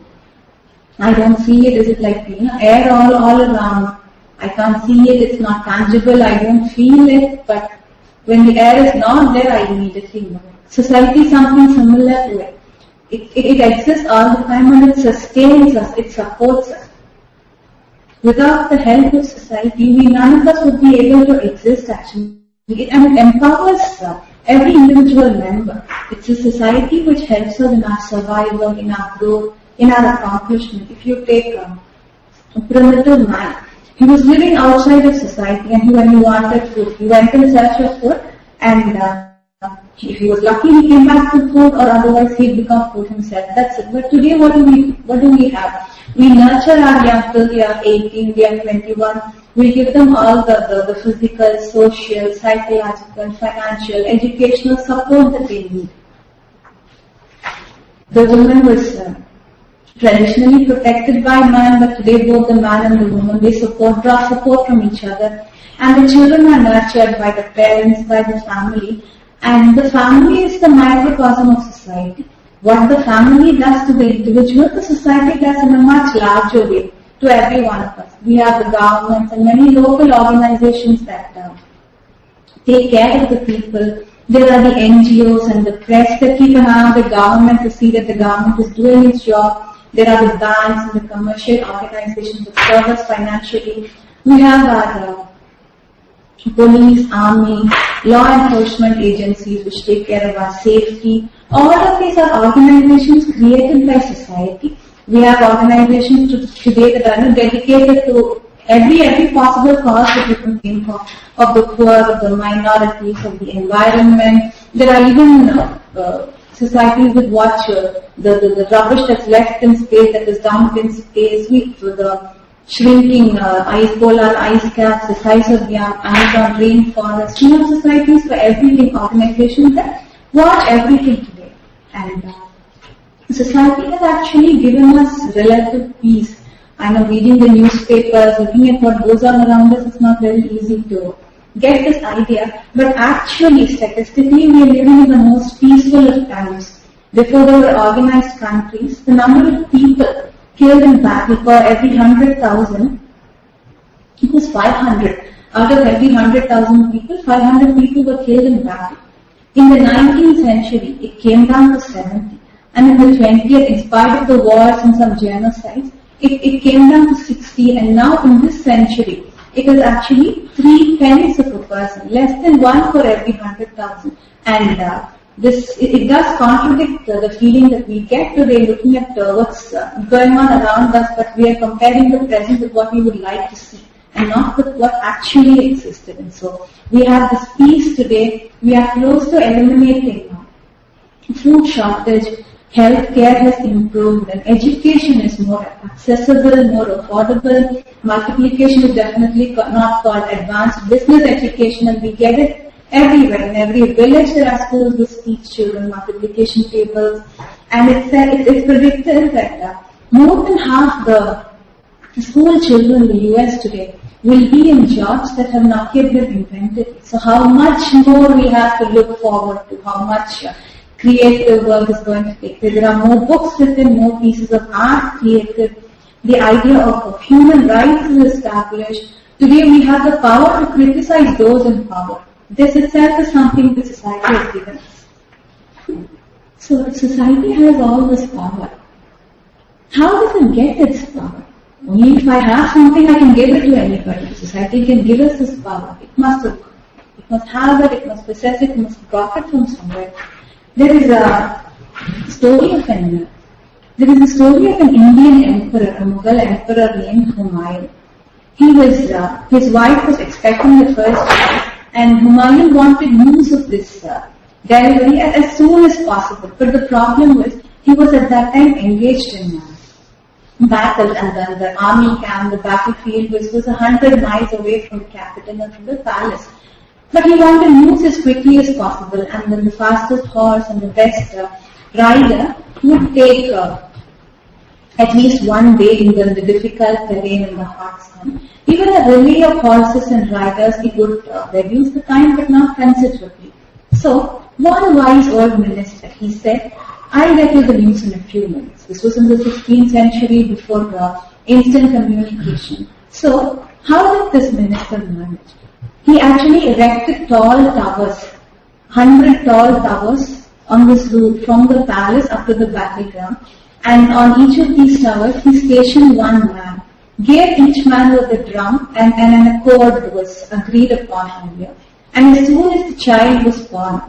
I don't see it. Is it like air all around? I can't see it, it's not tangible, I don't feel it, but when the air is not there, I immediately know it. Society is something similar to it. It exists all the time and it sustains us, it supports us. Without the help of society, none of us would be able to exist actually. And it empowers every individual member. It's a society which helps us in our survival, in our growth, in our accomplishment. If you take a primitive man, he was living outside of society, and when he wanted food, he went in search of food, and if he was lucky, he came back with food, or otherwise he'd become food himself. That's it. But today, what do we have? We nurture our youngsters. They are 18, they are 21. We give them all the physical, social, psychological, financial, educational support that they need. The woman was traditionally protected by man, but today both the man and the woman, they draw support from each other. And the children are nurtured by the parents, by the family. And the family is the microcosm of society. What the family does to the individual, the society does in a much larger way to every one of us. We have the governments and many local organizations that take care of the people. There are the NGOs and the press that keep an eye on the government to see that the government is doing its job. There are the banks and the commercial organizations that serve us financially. We have our police, army, law enforcement agencies which take care of our safety. All of these are organizations created by society. We have organizations today that are dedicated to every possible cause that you can think of the poor, of the minorities, of the environment. There are even societies that watch the rubbish that's left in space, that is dumped in space, with the shrinking polar ice caps, the size of the Amazon rainforest. We have societies for everything, organizations that watch everything today. And society has actually given us relative peace. I know reading the newspapers, looking at what goes on around us, it's not very easy to get this idea. But actually, statistically, we are living in the most peaceful of times. Before there were organized countries, the number of people killed in battle for every 100,000, it was 500. Out of every 100,000 people, 500 people were killed in battle. In the 19th century, it came down to 70. And in the 20th, in spite of the wars and some genocides, it came down to 60. And now in this century, it is actually 3/10 of a person, less than 1 for every 100,000. And it does contradict the feeling that we get today looking at what's going on around us, but we are comparing the present with what we would like to see and not with what actually existed. And so we have this peace today. We are close to eliminating food shortage. Healthcare has improved and education is more accessible, more affordable. Multiplication is definitely not called advanced business education, and we get it everywhere. In every village there are schools which teach children multiplication tables, and it's predicted that more than half the school children in the US today will be in jobs that have not yet been invented. So how much more we have to look forward to, how much creative work is going to take place. There are more books written, more pieces of art created. The idea of human rights is established. Today we have the power to criticize those in power. This itself is something that society has given us. So society has all this power. How does it get its power? Only if I have something I can give it to anybody. Society can give us this power. It must have it, it must possess it, it must profit from somewhere. There is a story of an Indian emperor, a Mughal emperor named Humayun. His wife was expecting the first child, and Humayun wanted news of this delivery as soon as possible. But the problem was, he was at that time engaged in battle, and the army camp, the battlefield was 100 miles away from the capital and from the palace. But he wanted news as quickly as possible, and then the fastest horse and the best rider would take at least one day in the difficult terrain in the hot sun. Even a relay of horses and riders, it would reduce the time, but not considerably. So, one wise old minister, he said, I'll get you the news in a few minutes. This was in the 16th century before instant communication. So, how did this minister manage? He actually erected tall towers, 100 tall towers on this route from the palace up to the battleground. And on each of these towers, he stationed one man, gave each man with a drum, and an accord was agreed upon earlier. And as soon as the child was born,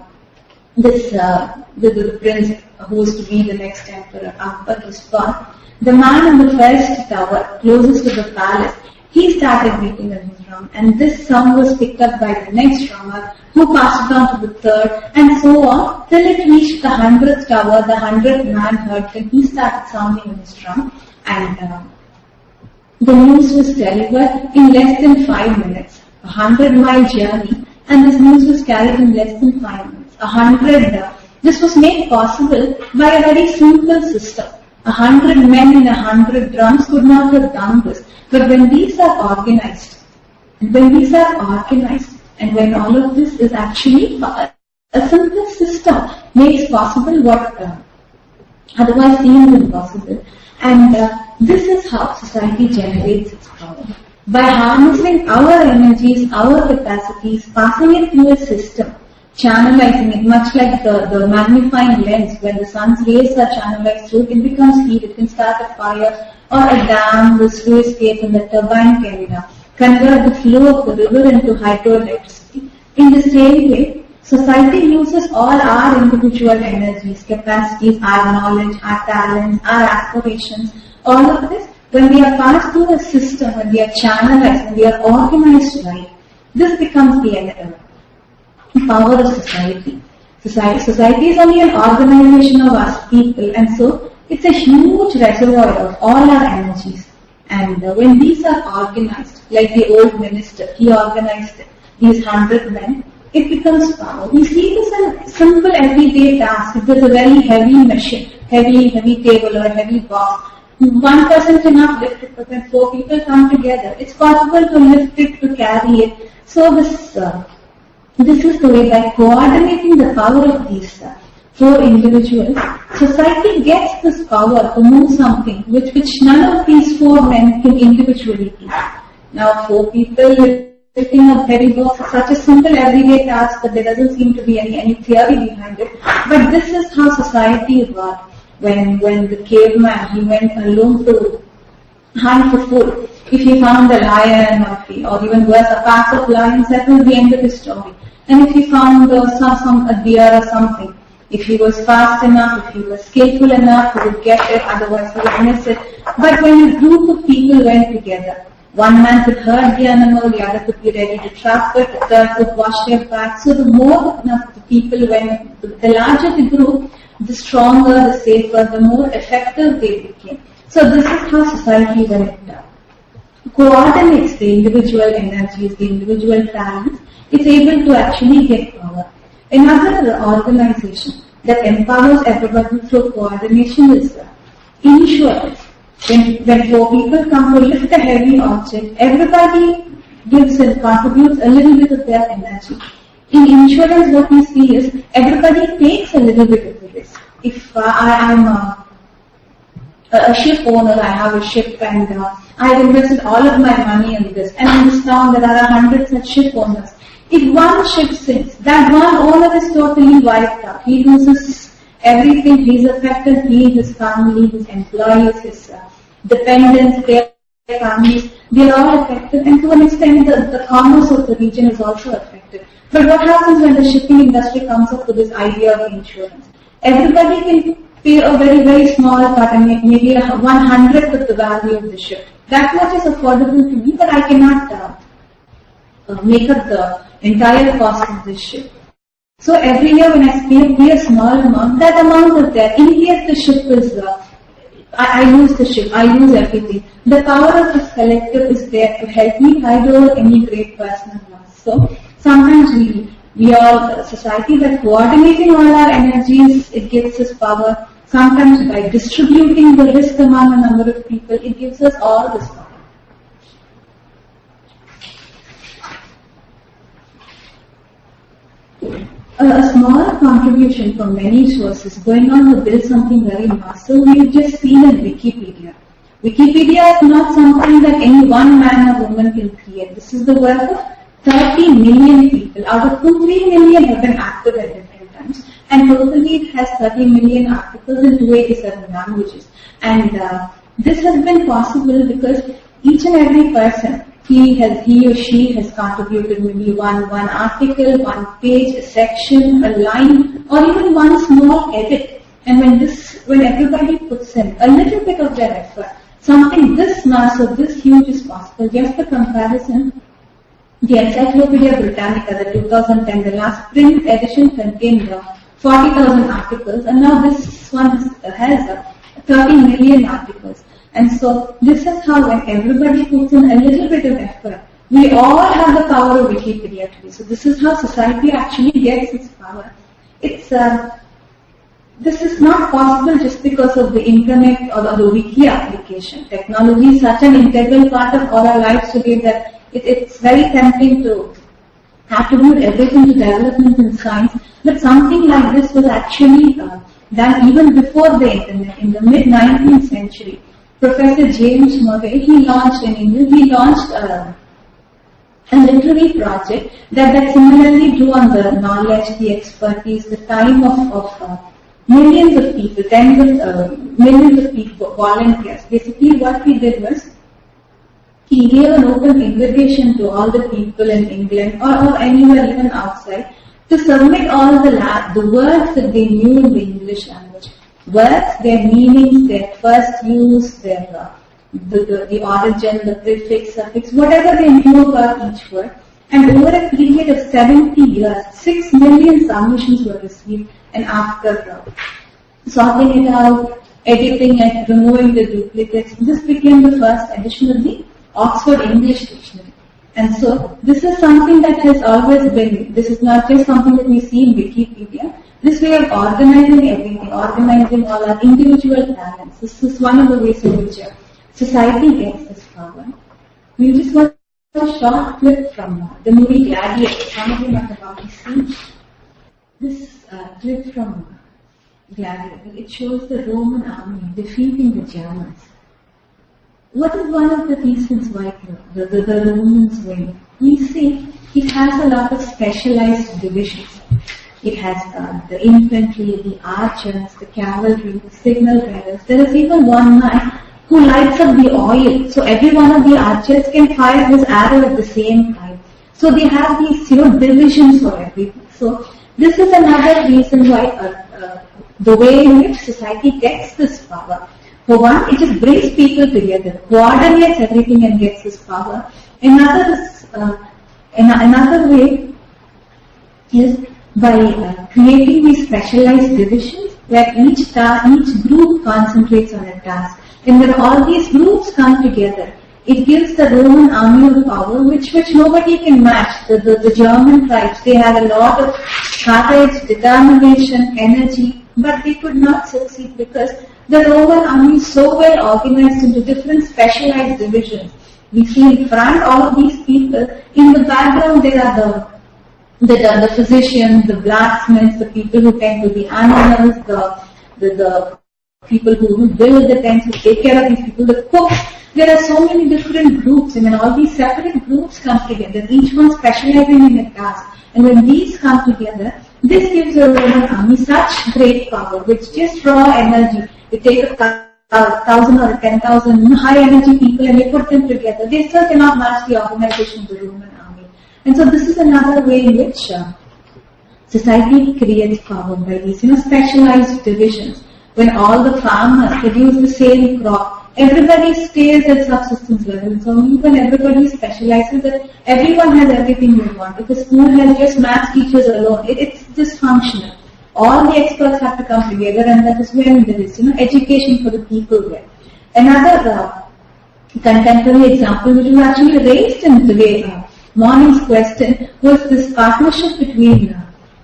the prince who was to be the next emperor, Akbar, was born, the man on the first tower, closest to the palace, he started beating on his drum, and this sound was picked up by the next drummer, who passed it on to the third, and so on, till it reached the 100th tower. The 100th man heard him, he started sounding on his drum, and the news was delivered in less than 5 minutes. 100-mile journey, and this news was carried in less than 5 minutes. This was made possible by a very simple system. 100 men in 100 drums could not have done this. But when these are organized, and when all of this is actually a simple system, makes possible what otherwise seems impossible. And this is how society generates its power. By harnessing our energies, our capacities, passing it through a system, channelizing it, much like the magnifying lens, when the sun's rays are channelized through, it becomes heat, it can start a fire, or a dam, the slow escape, and the turbine can convert the flow of the river into hydroelectricity. In the same way, society uses all our individual energies, capacities, our knowledge, our talents, our aspirations, all of this, when they are passed through a system, when they are channelized, when they are organized right, this becomes the power of society. Society is only an organization of us people, and so it's a huge reservoir of all our energies. And when these are organized, like the old minister, he organized these 100 men, it becomes power. We see this in simple everyday tasks. If there's a very heavy machine, heavy table or a heavy box, one person cannot lift it, but when 4 people come together, it's possible to lift it, to carry it. So this is the way, by coordinating the power of these 4 individuals, society gets this power to move something which none of these 4 men can individually do. Now 4 people lifting a heavy box is such a simple everyday task that there doesn't seem to be any theory behind it. But this is how society worked. When the caveman, he went alone to hunt for food. If he found a lion or even worse, a pack of lions, that was the end of his story. And if he found a deer or something, if he was fast enough, if he was skillful enough, he would get it, otherwise he would miss it. But when a group of people went together, one man could herd the animal, the other could be ready to trap it, the third could wash their back. So the more the people went, the larger the group, the stronger, the safer, the more effective they became. So this is how society, when it coordinates the individual energies, the individual talents, it's able to actually get power. Another organization that empowers everybody through coordination is insurance. When 4 people come to lift a heavy object, everybody gives and contributes a little bit of their energy. In insurance, what we see is everybody takes a little bit of the risk. If I'm a ship owner, I have a ship, and I've invested all of my money in this, and in this town there are hundreds of ship owners. If one ship sinks, that one owner is totally wiped out. He loses everything. He's affected. He, his family, his employees, his dependents, they families, they are all affected, and to an extent the commerce of the region is also affected. But what happens when the shipping industry comes up with this idea of insurance? Everybody can pay a very, very small part, and maybe 1/100th of the value of the ship. That much is affordable to me, but I cannot make up the entire cost of this ship. So every year when I pay a small amount, that amount is there. In case the ship is, I lose the ship, I lose everything. The power of this collective is there to help me tide over any great personal loss. So sometimes we all, society by coordinating all our energies, it gives us power. Sometimes by distributing the risk among a number of people, it gives us all this power. A small contribution from many sources going on to build something very massive. We've just seen in Wikipedia. Wikipedia is not something that any one man or woman can create. This is the work of 30 million people, out of whom 3 million have been active at different times. And totally it has 30 million articles in 287 languages. And this has been possible because each and every person, he or she has contributed maybe one article, one page, a section, a line, or even one small edit. And when everybody puts in a little bit of their effort, something this massive, this huge is possible. Just a comparison, the Encyclopedia Britannica, the 2010, the last print edition contained 40,000 articles, and now this one has 30 million articles. And so this is how when everybody puts in a little bit of effort, we all have the power of Wikipedia today. So this is how society actually gets its power. This is not possible just because of the internet or the wiki application. Technology is such an integral part of all our lives today that it's very tempting to attribute everything to development in science. But something like this was actually done even before the internet, in the mid-19th century. Professor James Murray, he launched a literary project that similarly drew on the knowledge, the expertise, the time of millions of people, millions of people, volunteers. Basically what he did was, he gave an open invitation to all the people in England or anywhere even outside to submit all the words that they knew in the English language. Words, their meanings, their first use, their the origin, the prefix, suffix, whatever they knew about each word. And over a period of 70 years, 6 million submissions were received, and after sorting it out, editing it, removing the duplicates, this became the first edition of the Oxford English Dictionary. And so this is something that has always been, this is not just something that we see in Wikipedia. This way of organizing everything, organizing all our individual talents, this is one of the ways in which society gets this power. We just want a short clip from the movie Gladiator. Some of you might have already seen this clip from Gladiator. It shows the Roman army defeating the Germans. What is one of the reasons why the Romans win? We see it has a lot of specialized divisions. It has the infantry, the archers, the cavalry, the signal bearers. There is even one man who lights up the oil. So every one of the archers can fire his arrow at the same time. So they have these divisions for everything. So this is another reason why the way in which society gets this power. For one, it just brings people together, coordinates everything and gets this power. Another way is by creating these specialized divisions where each group concentrates on a task. And when all these groups come together, it gives the Roman army a power which nobody can match. The German tribes, they had a lot of courage, determination, energy, but they could not succeed because the Roman army is so well organized into different specialized divisions. We see in front all of these people. In the background there are the physicians, the blacksmiths, the people who tend to the animals, the people who build the tents, who take care of these people, the cooks. There are so many different groups, and when all these separate groups come together, each one specializing in a task, and when these come together, this gives the Roman army such great power, which just raw energy. They take a 1,000 or 10,000 high energy people and you put them together, they still cannot match the organization of the Roman army. And so this is another way in which society creates power by these specialized divisions. When all the farmers produce the same crop, everybody stays at subsistence level. And so when everybody specializes, that everyone has everything they want. If the school has just math teachers alone, it's dysfunctional. All the experts have to come together, and that is when there is education for the people there. Another contemporary example which was actually raised in the morning's question was this partnership between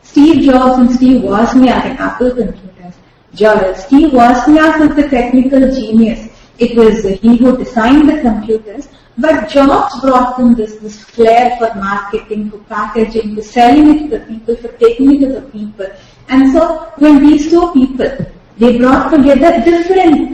Steve Jobs and Steve Wozniak at Apple Computers. Steve Wozniak was the technical genius. It was he who designed the computers, but Jobs brought them this flair for marketing, for packaging, for selling it to the people, for taking it to the people. And so when these two people, they brought together different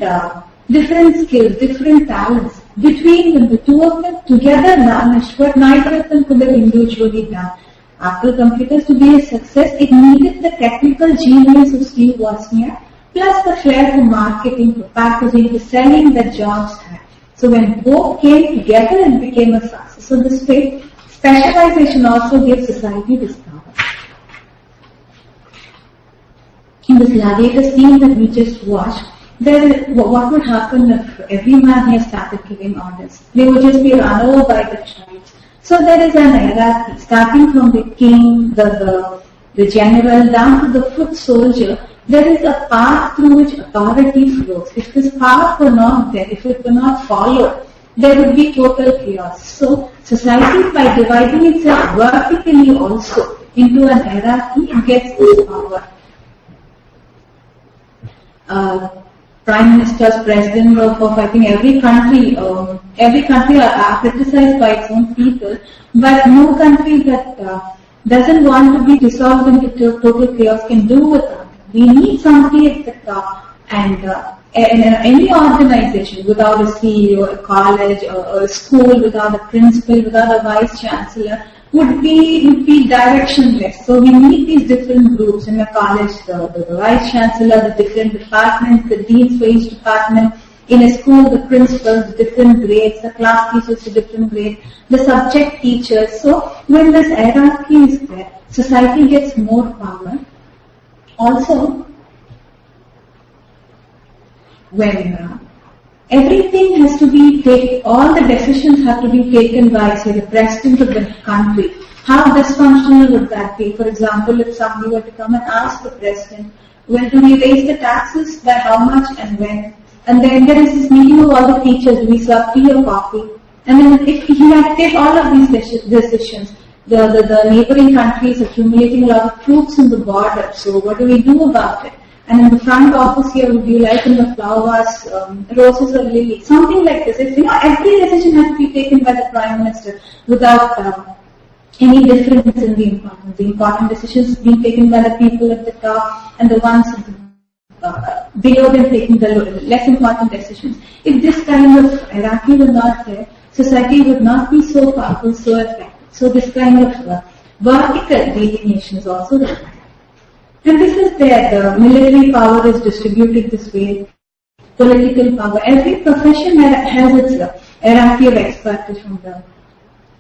skills, different talents. Between them, the two of them together vanished, but neither of them could have individually done. Apple Computers, to be a success, it needed the technical genius of Steve Wozniak, plus the flair for marketing, for packaging, for selling that Jobs had. So when both came together and became a success. So this way, specialization also gives society this power. In this gladiator scene that we just watched, what would happen if every man here started giving orders? They would just be run over by the tribes. So there is an hierarchy, starting from the king, the general, down to the foot soldier. There is a path through which authority flows. If this path were not there, if it were not followed, there would be total chaos. So society, by dividing itself vertically also into an hierarchy, it gets this power. Prime ministers, president of I think every country are criticized by its own people, but no country that doesn't want to be dissolved into total chaos can do without it. We need somebody at the top, and in any organization without a CEO, a college, or a school without a principal, without a vice chancellor, would be directionless. So we need these different groups in a college, the vice chancellor, the different departments, the deans for each department. In a school, the principals, the different grades, the class teachers, the different grades, the subject teachers. So when this hierarchy is there, society gets more power. Also, when everything has to be taken, all the decisions have to be taken by, say, the president of the country. How dysfunctional would that be? For example, if somebody were to come and ask the president, well, do we raise the taxes, by how much and when? And then there is this meeting of all the teachers, do we serve tea or coffee? And then if he had to take all of these decisions, the neighboring countries accumulating a lot of troops in the border, so what do we do about it? And in the front office here, would you like in the flowers, roses or lilies? Something like this. If, every decision has to be taken by the Prime Minister without any difference in the importance. The important decisions being taken by the people at the top and the ones below them taking the less important decisions. If this kind of hierarchy were not there, society would not be so powerful, so effective. So this kind of vertical delineation is also required. And this is there, the military power is distributed this way, political power. Every profession has its hierarchy of expertise, from the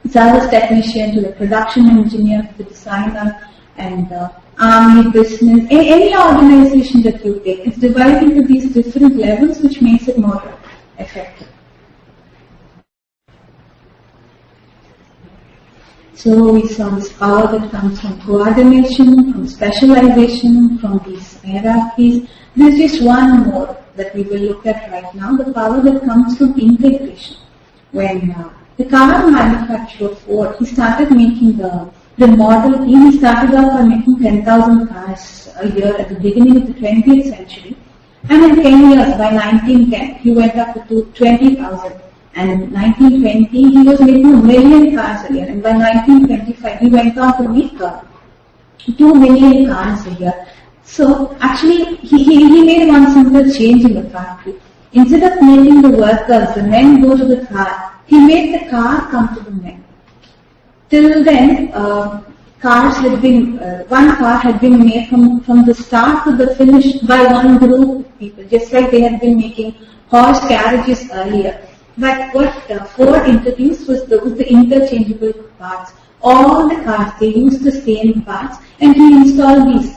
service technician to the production engineer to the designer and army, business, any organization that you take. It's divided into these different levels, which makes it more effective. So we saw this power that comes from coordination, from specialization, from these hierarchies. There's just one more that we will look at right now, the power that comes from integration. When the car manufacturer Ford, he started making the Model T, he started off by making 10,000 cars a year at the beginning of the 20th century. And in 10 years, by 1910, he went up to 20,000. And in 1920, he was making 1 million cars a year. And by 1925, he went on to make 2 million cars a year. So actually, he made one simple change in the factory. Instead of making the workers, the men go to the car, he made the car come to the men. Till then, cars had been, one car had been made from the start to the finish by one group of people, just like they had been making horse carriages earlier. But what Ford introduced was the interchangeable parts. All the cars, they used the same parts, and he installed these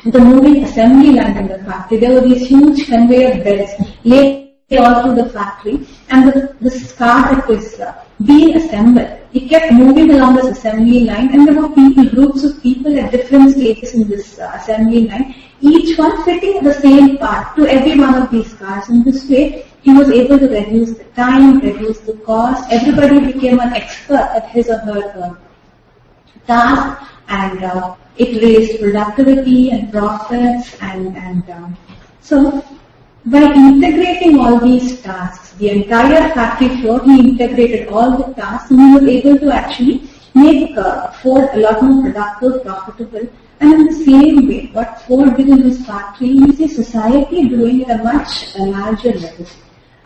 the moving assembly line in the factory. There were these huge conveyor belts laid all through the factory, and this car that was being assembled, it kept moving along this assembly line, and there were groups of people at different stages in this assembly line, each one fitting the same part to every one of these cars. In this way, he was able to reduce the time, reduce the cost. Everybody became an expert at his or her task, and it raised productivity and profits, and so by integrating all these tasks, the entire factory floor, he integrated all the tasks, and he was able to actually make Ford a lot more productive, profitable. And in the same way, what Ford did in his factory, we see society doing it at a much larger level.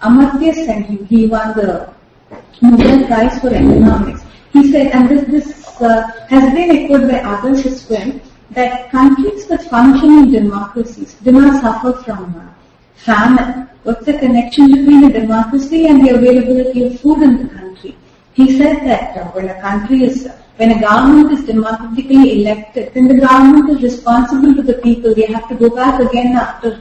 Amartya Sen, he won the Nobel Prize for Economics. He said, and this has been echoed by others as well, that countries with functioning democracies do not suffer from famine. What's the connection between a democracy and the availability of food in the country? He said that when a government is democratically elected, then the government is responsible to the people. They have to go back again after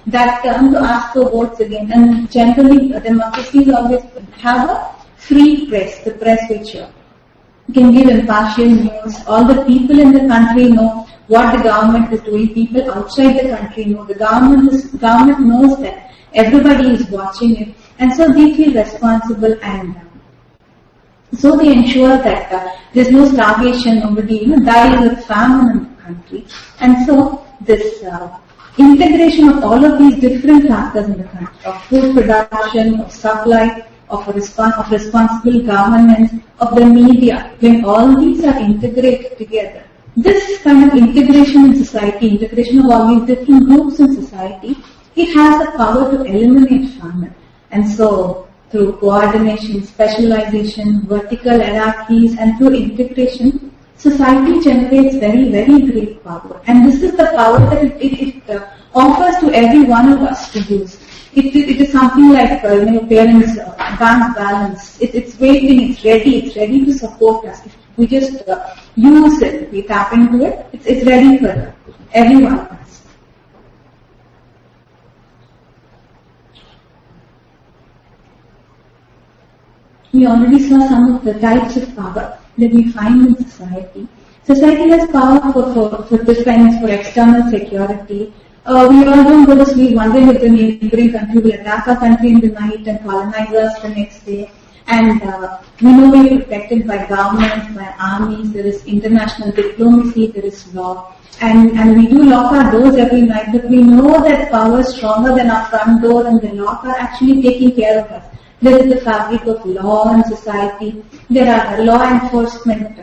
that term to ask for votes again. And generally, democracies always have a free press, the press which can give impartial news. All the people in the country know what the government is doing. People outside the country know. The government knows that everybody is watching it, and so they feel responsible, and so they ensure that there's no starvation, nobody dies of famine in the country. And so this integration of all of these different factors in the country, of food production, of supply, of responsible governance, of the media, when all these are integrated together, this kind of integration in society, integration of all these different groups in society, it has the power to eliminate famine. And so, through coordination, specialization, vertical hierarchies, and through integration, society generates very, very great power. And this is the power that it offers to every one of us to use. It is something like parents' bank balance. It's waiting, it's ready to support us. If we just use it, we tap into it, it's ready for every one of us. We already saw some of the types of power that we find in society. Society has power for defense, for external security. We all don't go to sleep wondering if the neighboring country will attack our country in the night and colonize us the next day. And we know we are protected by governments, by armies, there is international diplomacy, there is law. And we do lock our doors every night, but we know that power is stronger than our front door, and the lock are actually taking care of us. There is the fabric of law in society. There are law enforcement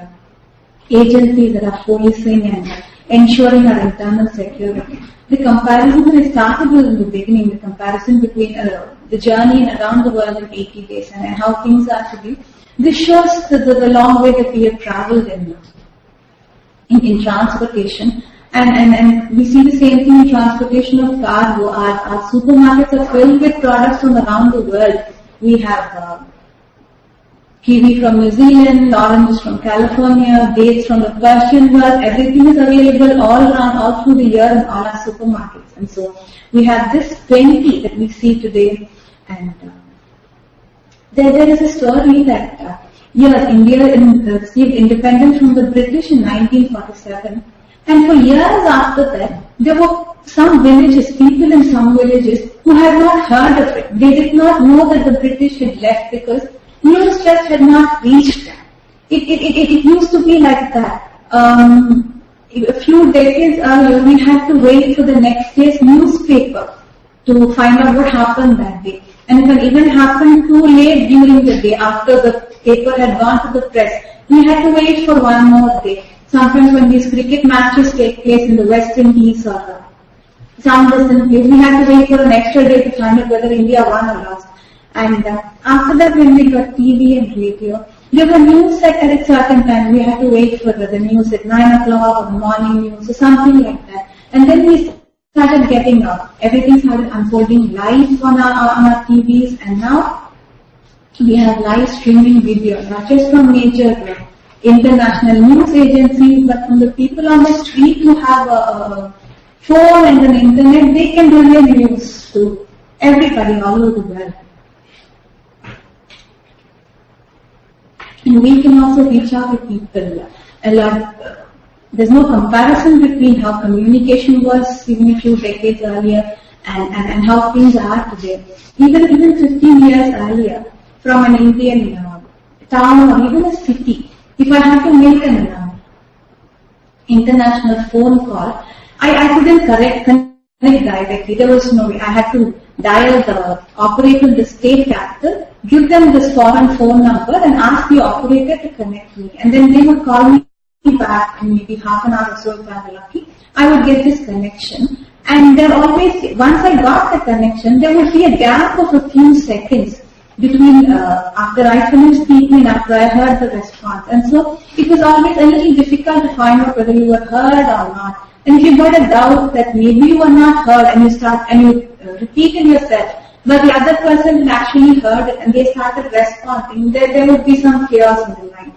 agencies that are policing and ensuring our internal security. The comparison I started with in the beginning, the comparison between the journey around the world in 80 days and how things are today, this shows the long way that we have traveled in transportation. And we see the same thing in transportation of cargo. Our supermarkets are filled with products from around the world. We have kiwi from New Zealand, oranges from California, dates from the Persian Gulf. Everything is available all around, all through the year in all our supermarkets. And so we have this plenty that we see today. And there is a story that India received independence from the British in 1947. And for years after that, there were some villages, people in some villages who had not heard of it. They did not know that the British had left because news just had not reached them. It used to be like that. A few decades earlier, we had to wait for the next day's newspaper to find out what happened that day. And if an event happened too late during the day, after the paper had gone to the press, we had to wait for one more day. Sometimes when these cricket matches take place in the West Indies or some distant place, we had to wait for an extra day to find out whether India won or lost. And after that, when we got TV and radio, there were news set at a certain time. We had to wait for the news at 9 o'clock or the morning news or something like that. And then we started getting up. Everything started unfolding live on our TVs, and now we have live streaming video, not just from major international news agencies, but from the people on the street who have a phone and an internet. They can relay news to everybody all over the world. And we can also reach out to people a lot. There's no comparison between how communication was even a few decades earlier and how things are today. Even 15 years earlier, from an Indian town or even a city, if I had to make an international phone call, I couldn't connect directly. There was no way. I had to dial the operator in the state capital, give them this foreign phone number and ask the operator to connect me. And then they would call me back in maybe half an hour or so if I were lucky. I would get this connection. And there always, once I got the connection, there would be a gap of a few seconds between after I finished speaking and after I heard the response. And so it was always a little difficult to find out whether you were heard or not. And if you got a doubt that maybe you were not heard and you repeated yourself, but the other person had actually heard it and they started responding, there would be some chaos in the line.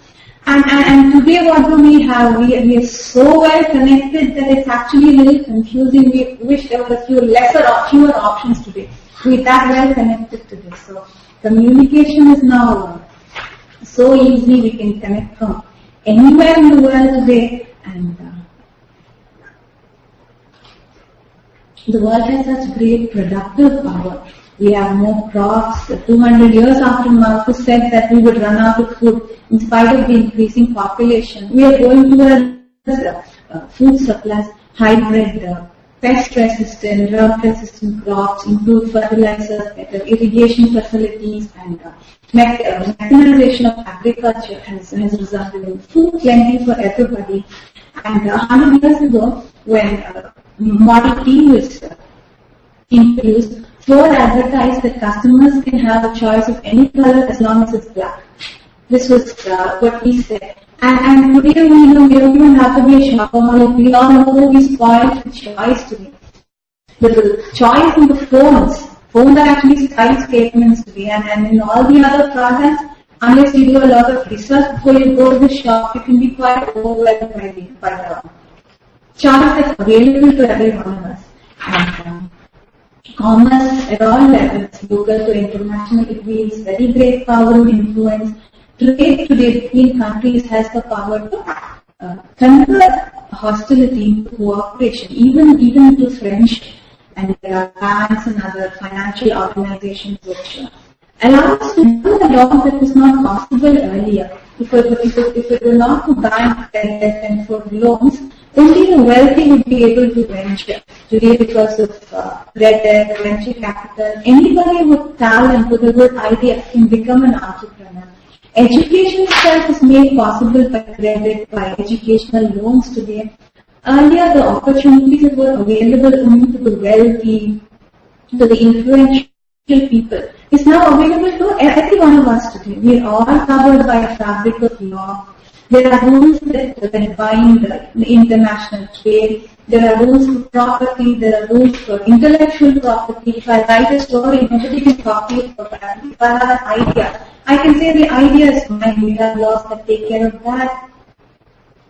And today what do we have? We are so well connected that it's actually a little confusing. We wish there were fewer options today. We're that well connected today. So communication is now so easy. We can connect from anywhere in the world today, and the world has such great productive power. We have more crops. 200 years after Marcus said that we would run out of food in spite of the increasing population, we are going towards food supplies, hybrid, pest-resistant, drought-resistant crops, improved fertilizers, better irrigation facilities, and mechanization of agriculture has resulted in food plenty for everybody. And 100 years ago, when Model T was introduced, Ford advertised that customers can have a choice of any color as long as it's black. This was what he said. And today we don't even have to be a shopaholic. We all know we spoiled the choice today. The choice in the phones are actually style statements today, and in all the other products, unless you do a lot of research before you go to the shop, you can be quite overwhelmed by the choice that's available to every one of us. And commerce at all levels, local to international, it wields very great power and influence. Trade today between countries has the power to convert hostility into cooperation, even into friendship. And there are banks and other financial organizations which allow us to do a lot that was not possible earlier. If it were not to bank debt and for loans, only the wealthy would be able to venture. Today, because of credit, venture capital, anybody with talent, with a good idea can become an entrepreneur. Education itself is made possible by credit, by educational loans today. Earlier, the opportunities that were available only to the wealthy, to the influential people, is now available to every one of us today. We are all covered by a fabric of law. There are rules that bind the international trade. There are rules for property. There are rules for intellectual property. If I write a story, nobody can copy it for that. If I have an idea, I can say the idea is mine. We have laws that take care of that.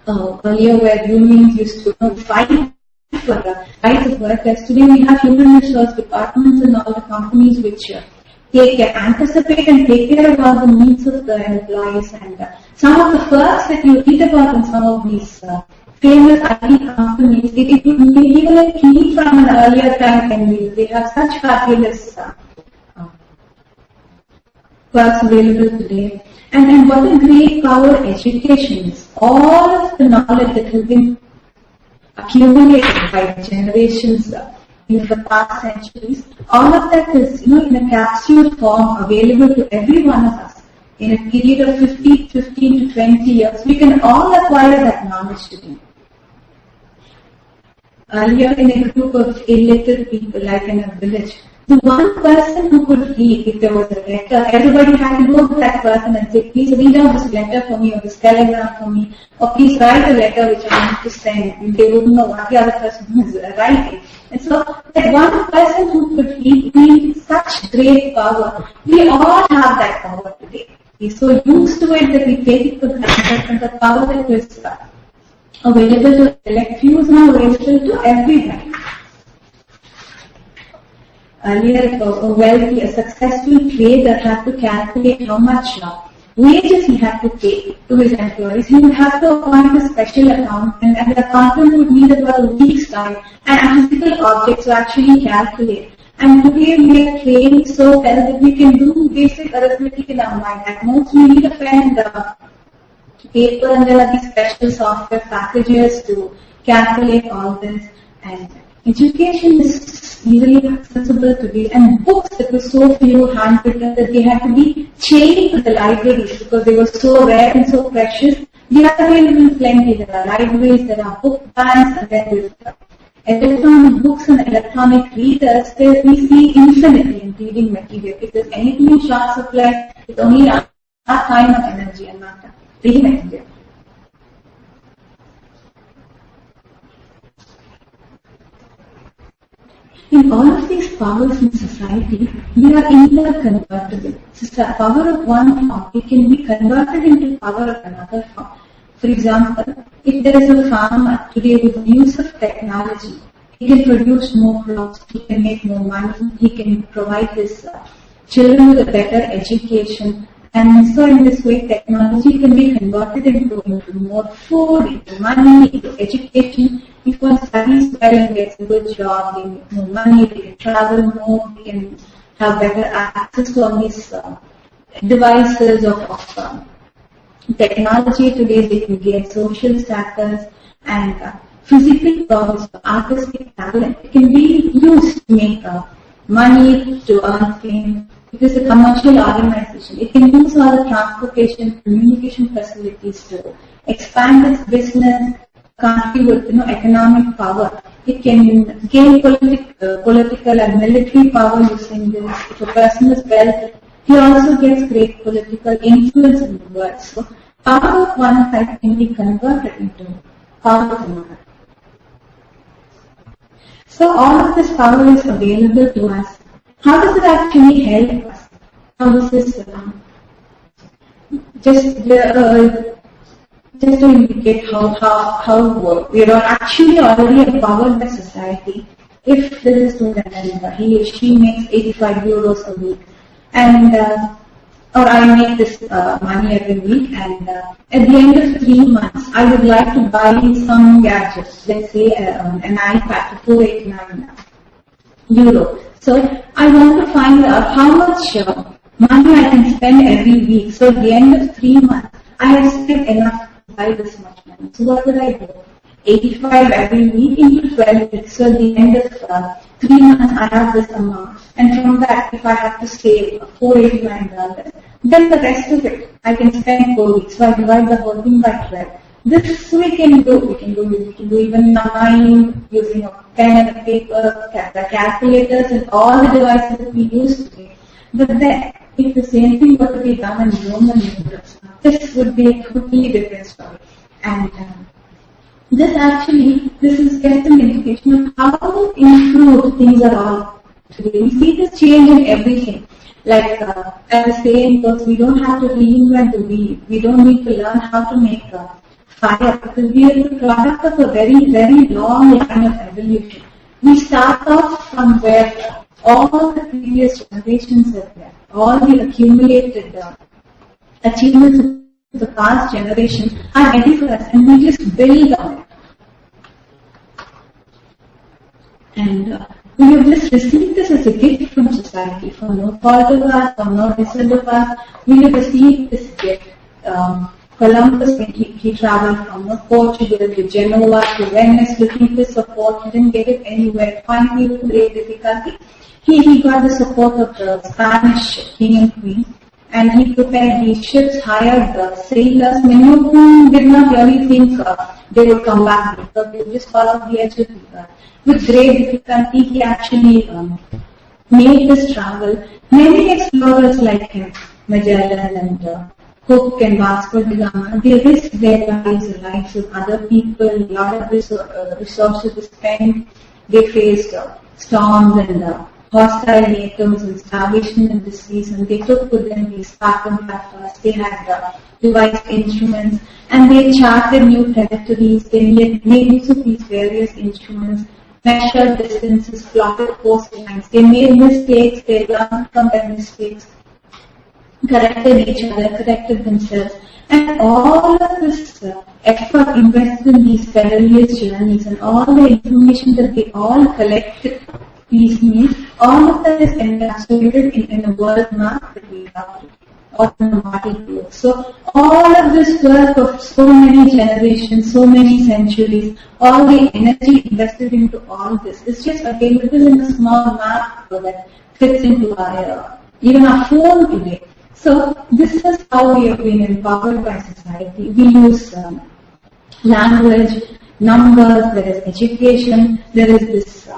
Earlier, where unions used to fight for the rights of workers, today we have human resource departments and all the companies which anticipate and take care of all the needs of the employees. And some of the firsts that you read about in some of these famous IT companies, it may be even a key from an earlier time when they have such fabulous perks available today. And what a great power education is. All of the knowledge that has been accumulated by generations in the past centuries, all of that is, in a capsule form available to every one of us. In a period of 15 to 20 years, we can all acquire that knowledge today. Earlier, in a group of illiterate people, like in a village, The one person who could read, if there was a letter, everybody had to go to that person and say, please read out this letter for me, or this telegram for me, or please write a letter which I want to send. They wouldn't know what the other person was writing. And so, that one person who could read wields such great power. We all have that power today. We're so used to it that we take it for granted, and the power that is available to elect few is now available to everybody. Earlier, a wealthy, a successful trader had to calculate how much wages he had to pay to his employees. He would have to appoint a special accountant, and the accountant would need about a week's time and a physical object to actually calculate. And today we are trained so well that we can do basic arithmetic in our mind. At most we need a pen and paper, and there are these special software packages to calculate all this. And education is easily accessible today, and books that were so few handwritten that they had to be chained to the libraries because they were so rare and so precious. They are available plenty. There are libraries, there are book banks, and there is electronic books and electronic readers. There we see infinity in reading material. If there's anything in short supply, it's only our time and energy and not reading material. In all of these powers in society, they are interconvertible. So the power of one form, it can be converted into power of another form. For example, if there is a farmer today with the use of technology, he can produce more crops, he can make more money, he can provide his children with a better education. And so in this way, technology can be converted into more food, into money, into education. If one studies well and gets a good job, they make more money, they can travel more, they can have better access to all these devices of technology today. They can get social status and physical powers, artistic talent. It can be used to make money, to earn fame. It is a commercial organization. It can use all the transportation, communication facilities to expand its business. Country with economic power. It can gain political and military power using this. If a person is wealthy, he also gets great political influence in the world. So power of one type can be converted into power of another. So all of this power is available to us. How does it actually help us? How does this just to indicate how we are actually already a powerless society. If there is a student and he or she makes 85 euros a week, and or I make this money every week, and at the end of 3 months, I would like to buy some gadgets, let's say an iPad for 489 euro. So I want to find out how much money I can spend every week. So at the end of 3 months, I have spent enough to buy this much money. So what would I do? 85 every week into 12 weeks. So at the end of 3 months, I have this amount. And from that, if I have to save $489, then the rest of it I can spend 4 weeks. So I divide the whole thing by 12. This we can do. We can do even in our mind using a pen and a paper, the calculators and all the devices that we use today. But then, if the same thing were to be done in Roman numerals, this would be a completely different story. And this is just an indication of how improved things are all today. We see this change in everything. Like, as the saying goes, we don't have to reinvent the wheel. We don't need to learn how to make fire, because we are the product of a very, very long line of evolution. We start off from where all the previous generations are there. All the accumulated achievements of the past generations are ready for us, and we just build on it. And we have just received this as a gift from society, for no fault of us, for no descent of us. We have received this gift. Columbus, when he traveled from Portugal to Genoa to Venice looking for support, he didn't get it anywhere. Finally, with great difficulty, he got the support of the Spanish king and queen, and he prepared these ships, hired sailors, many of whom did not really think they would come back, because they would just fall off the edge of the with great difficulty. He actually made this travel. Many explorers like him, Magellan and Cook and Vasco da Gama, they risked their lives, the lives of other people, a lot of resources were spent. They faced storms and hostile natives and starvation and disease, and they took with them these cartographers. They had devised instruments, and they charted new territories. They made use of these various instruments, measured distances, plotted coastlines. They made mistakes, they learned from their mistakes, corrected each other, corrected themselves. And all of this effort invested in these perilous journeys and all the information that they all collected piecemeal, all of that is encapsulated in a world map that we have, or in a model book. So all of this work of so many generations, so many centuries, all the energy invested into all this is just available in a small map that fits into our, even our phone today. So this is how we have been empowered by society. We use language, numbers, there is education, there is this,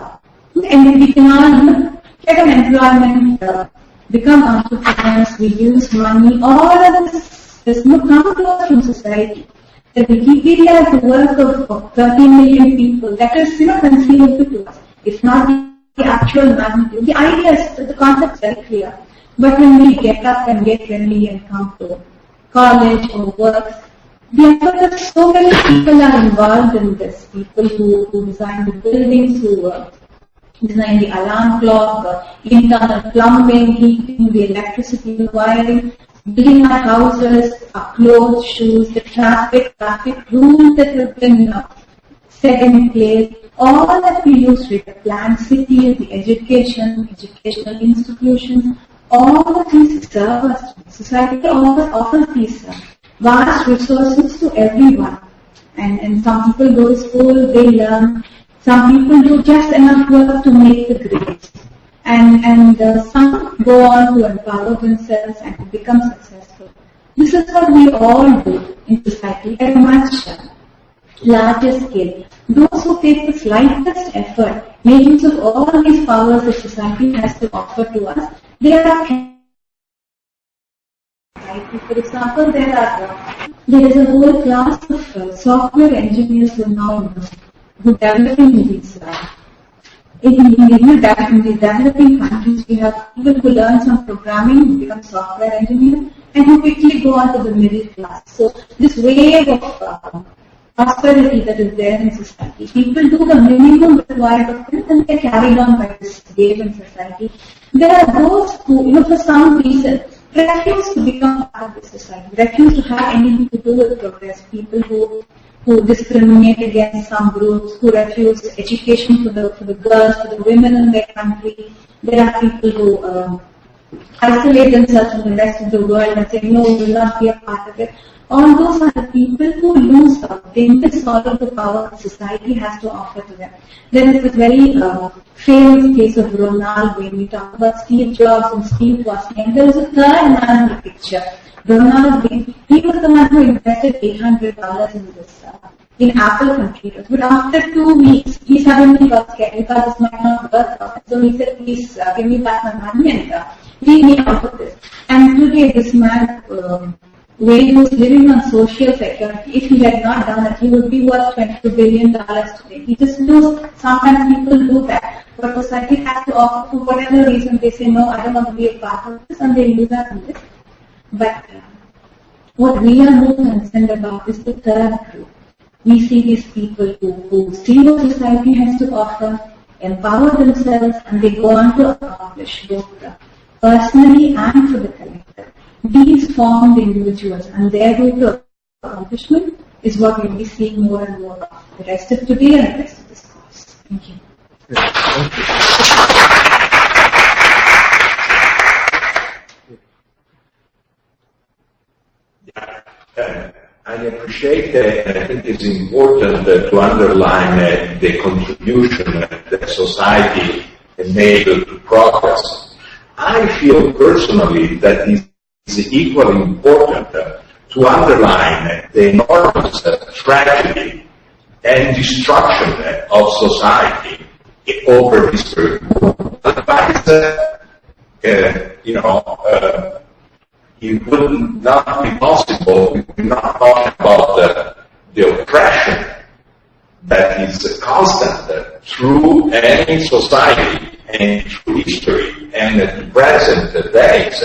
and we can all get an employment, become entrepreneurs, we use money, all of this come to us from society. The Wikipedia is the work of 30 million people. That is, conceivable to us. It's not the actual magnitude. The idea is, the concept is very clear. But when we get up and get ready and come to college or work, the effort of so many people are involved in this. People who design the buildings, who design the alarm clock, the internal plumbing, heating, the electricity, wiring, building our houses, our clothes, shoes, the traffic rules that have been set in place, all that we use to plan cities, the educational institutions, all of these serve us. Society offers these vast resources to everyone. And some people go to school, they learn. Some people do just enough work to make the grades. And some go on to empower themselves and to become successful. This is what we all do in society at a much larger scale. Those who take the slightest effort, make use of all these powers that society has to offer to us, they are. For example, there is a whole class of software engineers who now who developing these. In the developing countries, we have people who learn some programming, who become software engineers, and who quickly go on to the middle class. So this wave of prosperity that is there in society, people do the minimum required of them, and they are carried on by this wave in society. There are those who, for some reason, refuse to become part of the society, refuse to have anything to do with progress. People who discriminate against some groups, who refuse education for the girls, for the women in their country. There are people who isolate themselves from the rest of the world and say, no, we will not be a part of it. All those are the people who lose out. They miss all of the power that society has to offer to them. There is this very famous case of Ronald when we talk about Steve Jobs and Steve Wozniak. And there was a third man in the picture. Ronald Reagan, he was the one who invested $800 in this, in Apple computers. But after 2 weeks, he suddenly got scared because this might not work out. So he said, please give me back my money and leave me out of this. And today this man, where he was living on social security, if he had not done it, he would be worth $22 billion today. He just knows sometimes people do that. But society has to offer, for whatever reason, they say, no, I don't want to be a part of this, and they lose out on this. But what we are more concerned about is the third group. We see these people who see what society has to offer, empower themselves, and they go on to accomplish both personally and for the collective. These formed individuals and their route to accomplishment is what we'll be seeing more and more of the rest of today and the rest of this course. Thank you. Thank you. I appreciate that. I think it's important to underline the contribution that society has made to progress. I feel personally that it's equally important to underline the enormous tragedy and destruction of society over this period. otherwise, it would not be possible. We're not talking about the oppression that is constant through any society and through history and the present days.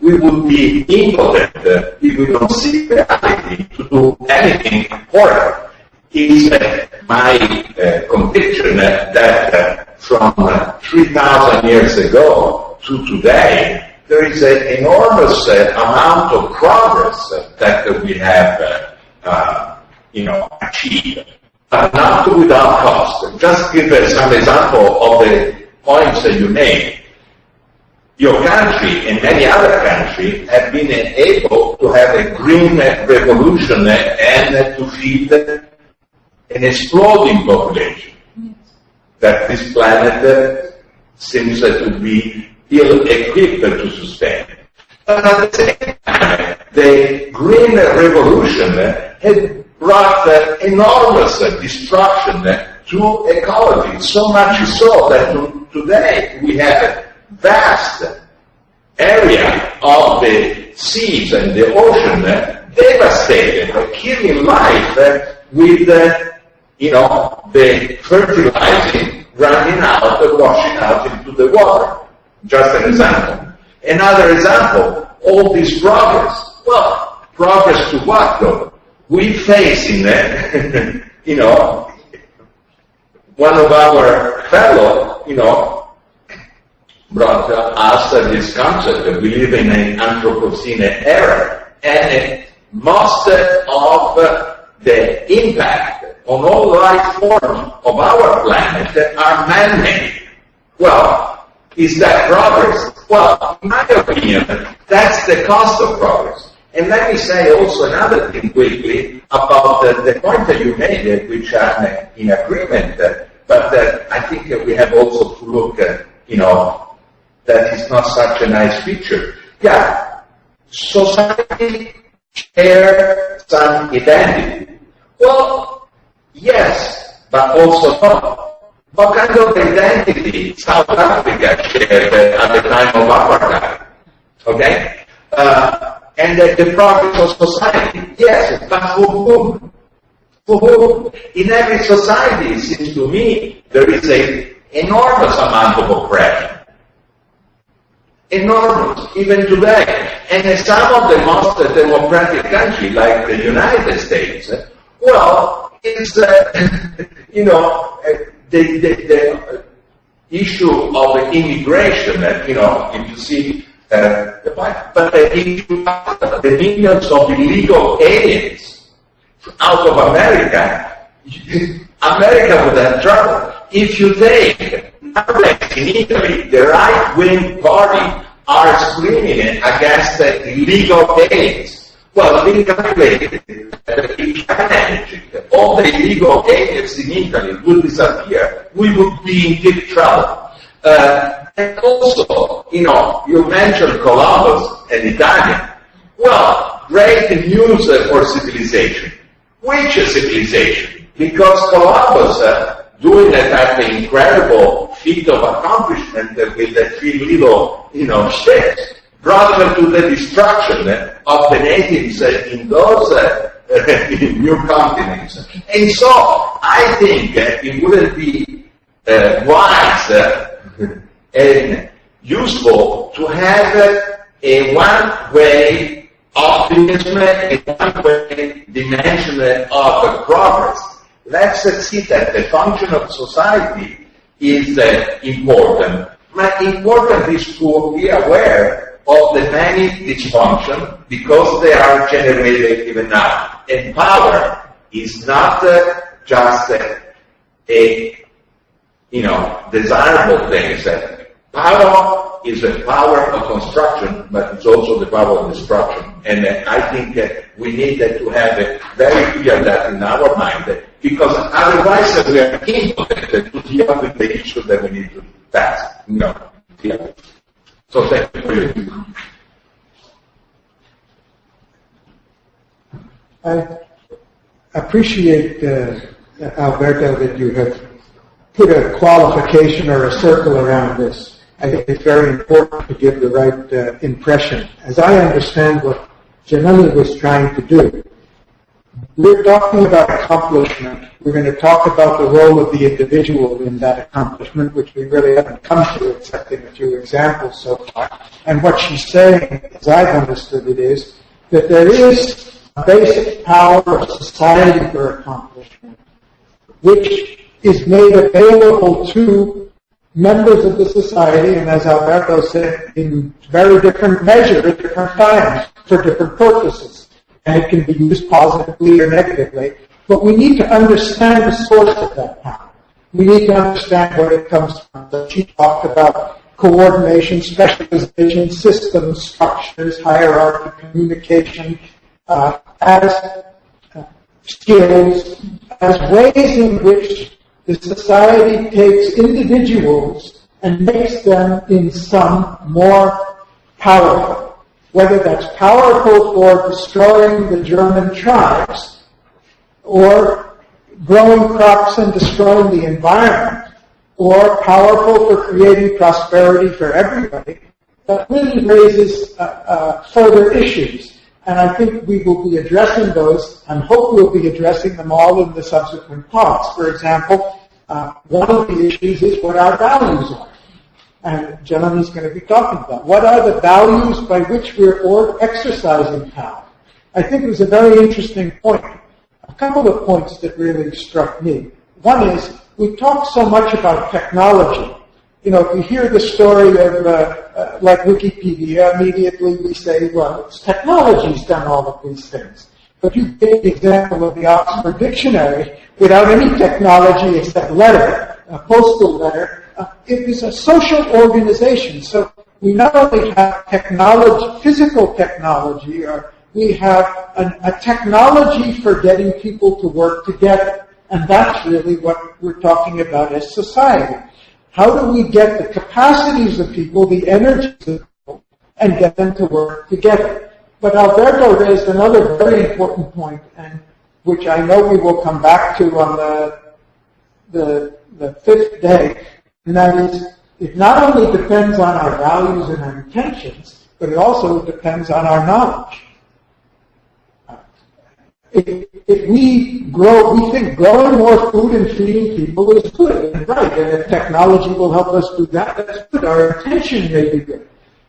We would be impotent if we don't see reality to do anything for it. It's my conviction that from 3,000 years ago to today, there is an enormous amount of progress that we have achieved, but not without cost. Just give some example of the points that you made. Your country and many other countries have been able to have a green revolution and to feed an exploding population that this planet seems to be ill-equipped to sustain. But at the same time, the green revolution had brought enormous destruction to ecology, so much so that today we have a vast area of the seas and the ocean devastated, killing life with the fertilizing running out, washing out into the water. Just an example. Another example, all this progress. Well, progress to what though? We facing, one of our fellow, brought us this concept that we live in an Anthropocene era, and most of the impact on all life forms of our planet are man-made. Well, is that progress? Well, in my opinion, that's the cost of progress. And let me say also another thing quickly about the point that you made, which I'm in agreement, but I think we have also to look, that is not such a nice picture. Yeah, society shares some identity. Well, yes, but also no. What kind of identity South Africa shared at the time of apartheid? Okay? And the progress of society. Yes, but for whom? For whom? In every society, it seems to me, there is an enormous amount of oppression. Enormous, even today. And in some of the most democratic countries, like the United States, well, it's, the issue of immigration, if you see but the issue of the millions of illegal aliens out of America, America would have trouble. If you take, nowadays in Italy, the right-wing party are screaming against the illegal aliens. Well, we calculated that if all the illegal aliens in Italy would disappear, we would be in deep trouble. And also, you mentioned Columbus and Italian. Well, great news for civilization. Which civilization? Because Columbus, doing that incredible feat of accomplishment with the three little, ships, brought them to the destruction of the natives in those new continents. And so, I think it wouldn't be wise and useful to have a one-way optimism, a one-way dimension of progress. Let's see that the function of society is important. But important is to be aware of the many dysfunctions because they are generated even now. And power is not just a desirable thing. Power is a power of construction, but it's also the power of destruction. And I think we need to have a very clear that in our mind, because otherwise we are impotent to deal with the issue that we need to pass. Yeah. So thank you for your I appreciate, Alberto, that you have put a qualification or a circle around this. I think it's very important to give the right impression. As I understand what Janani was trying to do, we're talking about accomplishment. We're going to talk about the role of the individual in that accomplishment, which we really haven't come to except in a few examples so far. And what she's saying, as I've understood it, is that there is a basic power of society for accomplishment, which is made available to members of the society, and as Alberto said, in very different measure at different times for different purposes. And it can be used positively or negatively. But we need to understand the source of that power. We need to understand where it comes from. So she talked about coordination, specialization, systems, structures, hierarchy, communication, as skills, as ways in which the society takes individuals and makes them in some more powerful. Whether that's powerful for destroying the German tribes or growing crops and destroying the environment, or powerful for creating prosperity for everybody, that really raises further issues. And I think we will be addressing those, and hope we'll be addressing them all in the subsequent talks. For example, one of the issues is what our values are. And Janani is going to be talking about. What are the values by which we're exercising power? I think it was a very interesting point. A couple of points that really struck me. One is, we talk so much about technology. You know, if we hear the story of, like Wikipedia, immediately we say, well, it's technology's done all of these things. But you take the example of the Oxford Dictionary, without any technology except letter, a postal letter, it is a social organization. So we not only have technology, physical technology, or we have a technology for getting people to work together. And that's really what we're talking about as society. How do we get the capacities of people, the energies of people, and get them to work together? But Alberto raised another very important point, and which I know we will come back to on the fifth day, and that is, it not only depends on our values and our intentions, but it also depends on our knowledge. If we think growing more food and feeding people is good and right, and if technology will help us do that, that's good. Our intention may be good,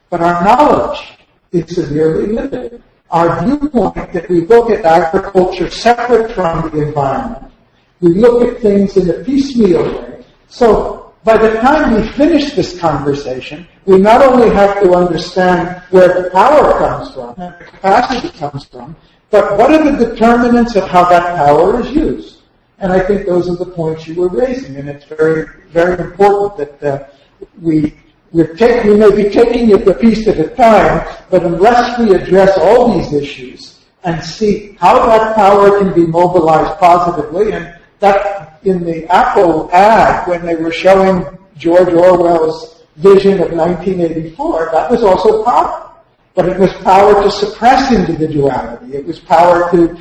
but our knowledge is severely limited. Our viewpoint that we look at agriculture separate from the environment, we look at things in a piecemeal way. So by the time we finish this conversation, we not only have to understand where the power comes from, and the capacity comes from, but what are the determinants of how that power is used? And I think those are the points you were raising, and it's very, very important that we may be taking it a piece at a time, but unless we address all these issues and see how that power can be mobilized positively, and that in the Apple ad, when they were showing George Orwell's vision of 1984, that was also power. But it was power to suppress individuality. It was power to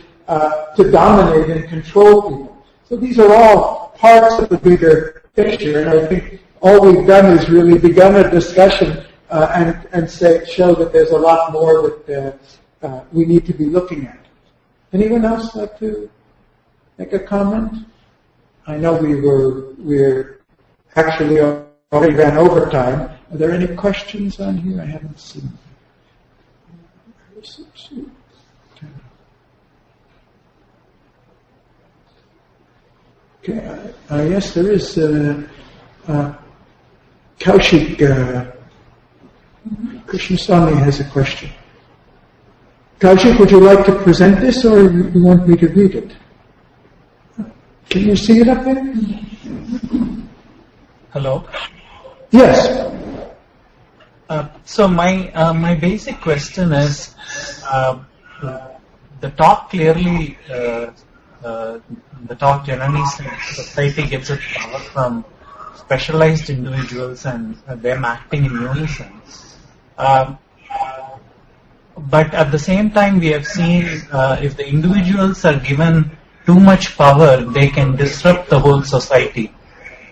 dominate and control people. So these are all parts of the bigger picture, and I think all we've done is really begun a discussion and show that there's a lot more that we need to be looking at. Anyone else like to make a comment? I know we're actually already ran over time. Are there any questions on here? I haven't seen. Okay, yes, there is Kaushik Krishnaswamy has a question. Kaushik, would you like to present this, or you want me to read it? Can you see it up there? Hello. Yes. So my basic question is, the talk clearly, the talk Janani said society gets its power from specialized individuals and them acting in unison. But at the same time, we have seen if the individuals are given too much power, they can disrupt the whole society.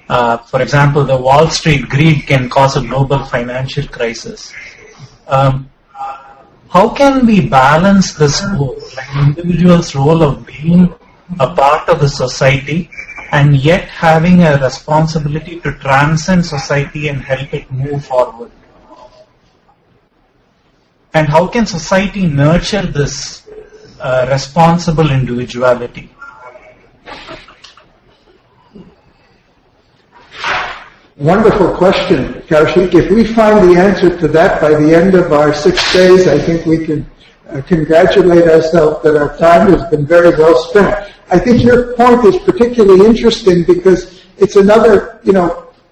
For example, the Wall Street greed can cause a global financial crisis. How can we balance this role, like an individual's role of being a part of the society and yet having a responsibility to transcend society and help it move forward? And how can society nurture this responsible individuality? Wonderful question, Kaushik. If we find the answer to that by the end of our 6 days, I think we can congratulate ourselves that our time has been very well spent. I think your point is particularly interesting because it's another,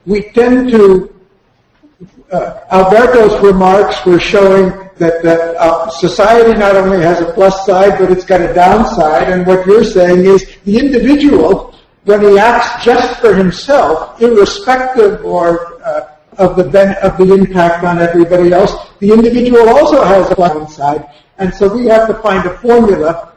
we tend to, Alberto's remarks were showing that society not only has a plus side, but it's got a downside, and what you're saying is the individual, when he acts just for himself, irrespective of the impact on everybody else, the individual also has a downside. And so we have to find a formula,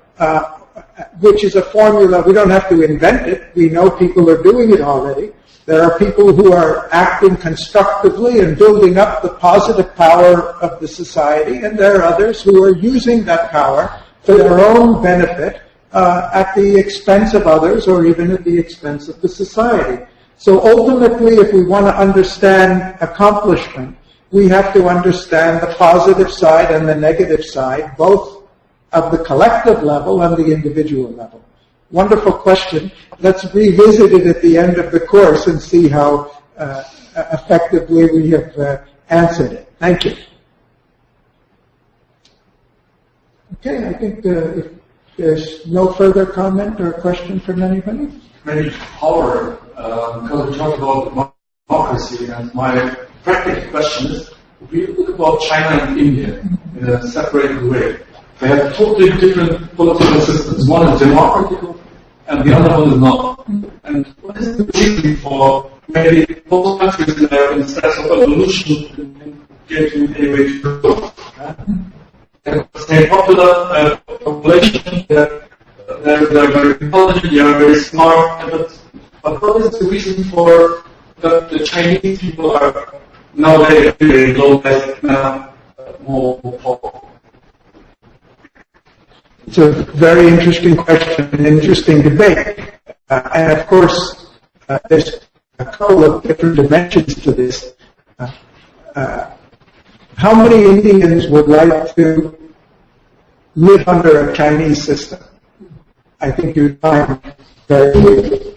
which is a formula, we don't have to invent it. We know people are doing it already. There are people who are acting constructively and building up the positive power of the society, and there are others who are using that power for their own benefit, at the expense of others or even at the expense of the society. So ultimately, if we want to understand accomplishment, we have to understand the positive side and the negative side, both of the collective level and the individual level. Wonderful question. Let's revisit it at the end of the course and see how effectively we have answered it. Thank you. Okay, I think if there's no further comment or question from anybody? Maybe power, because we talked about democracy, and my practical question is, if we look about China and India in a separated way, they have totally different political systems. One is democratic and the other one is not. And what is the reason for maybe both countries there, instead of evolution, getting a way to go? Say popular population, they're very intelligent, they're very smart, but what is the reason for the Chinese people are nowadays very low now more powerful? It's a very interesting question, an interesting debate. And of course, there's a couple of different dimensions to this. How many Indians would like to live under a Chinese system? I think you'd find very few.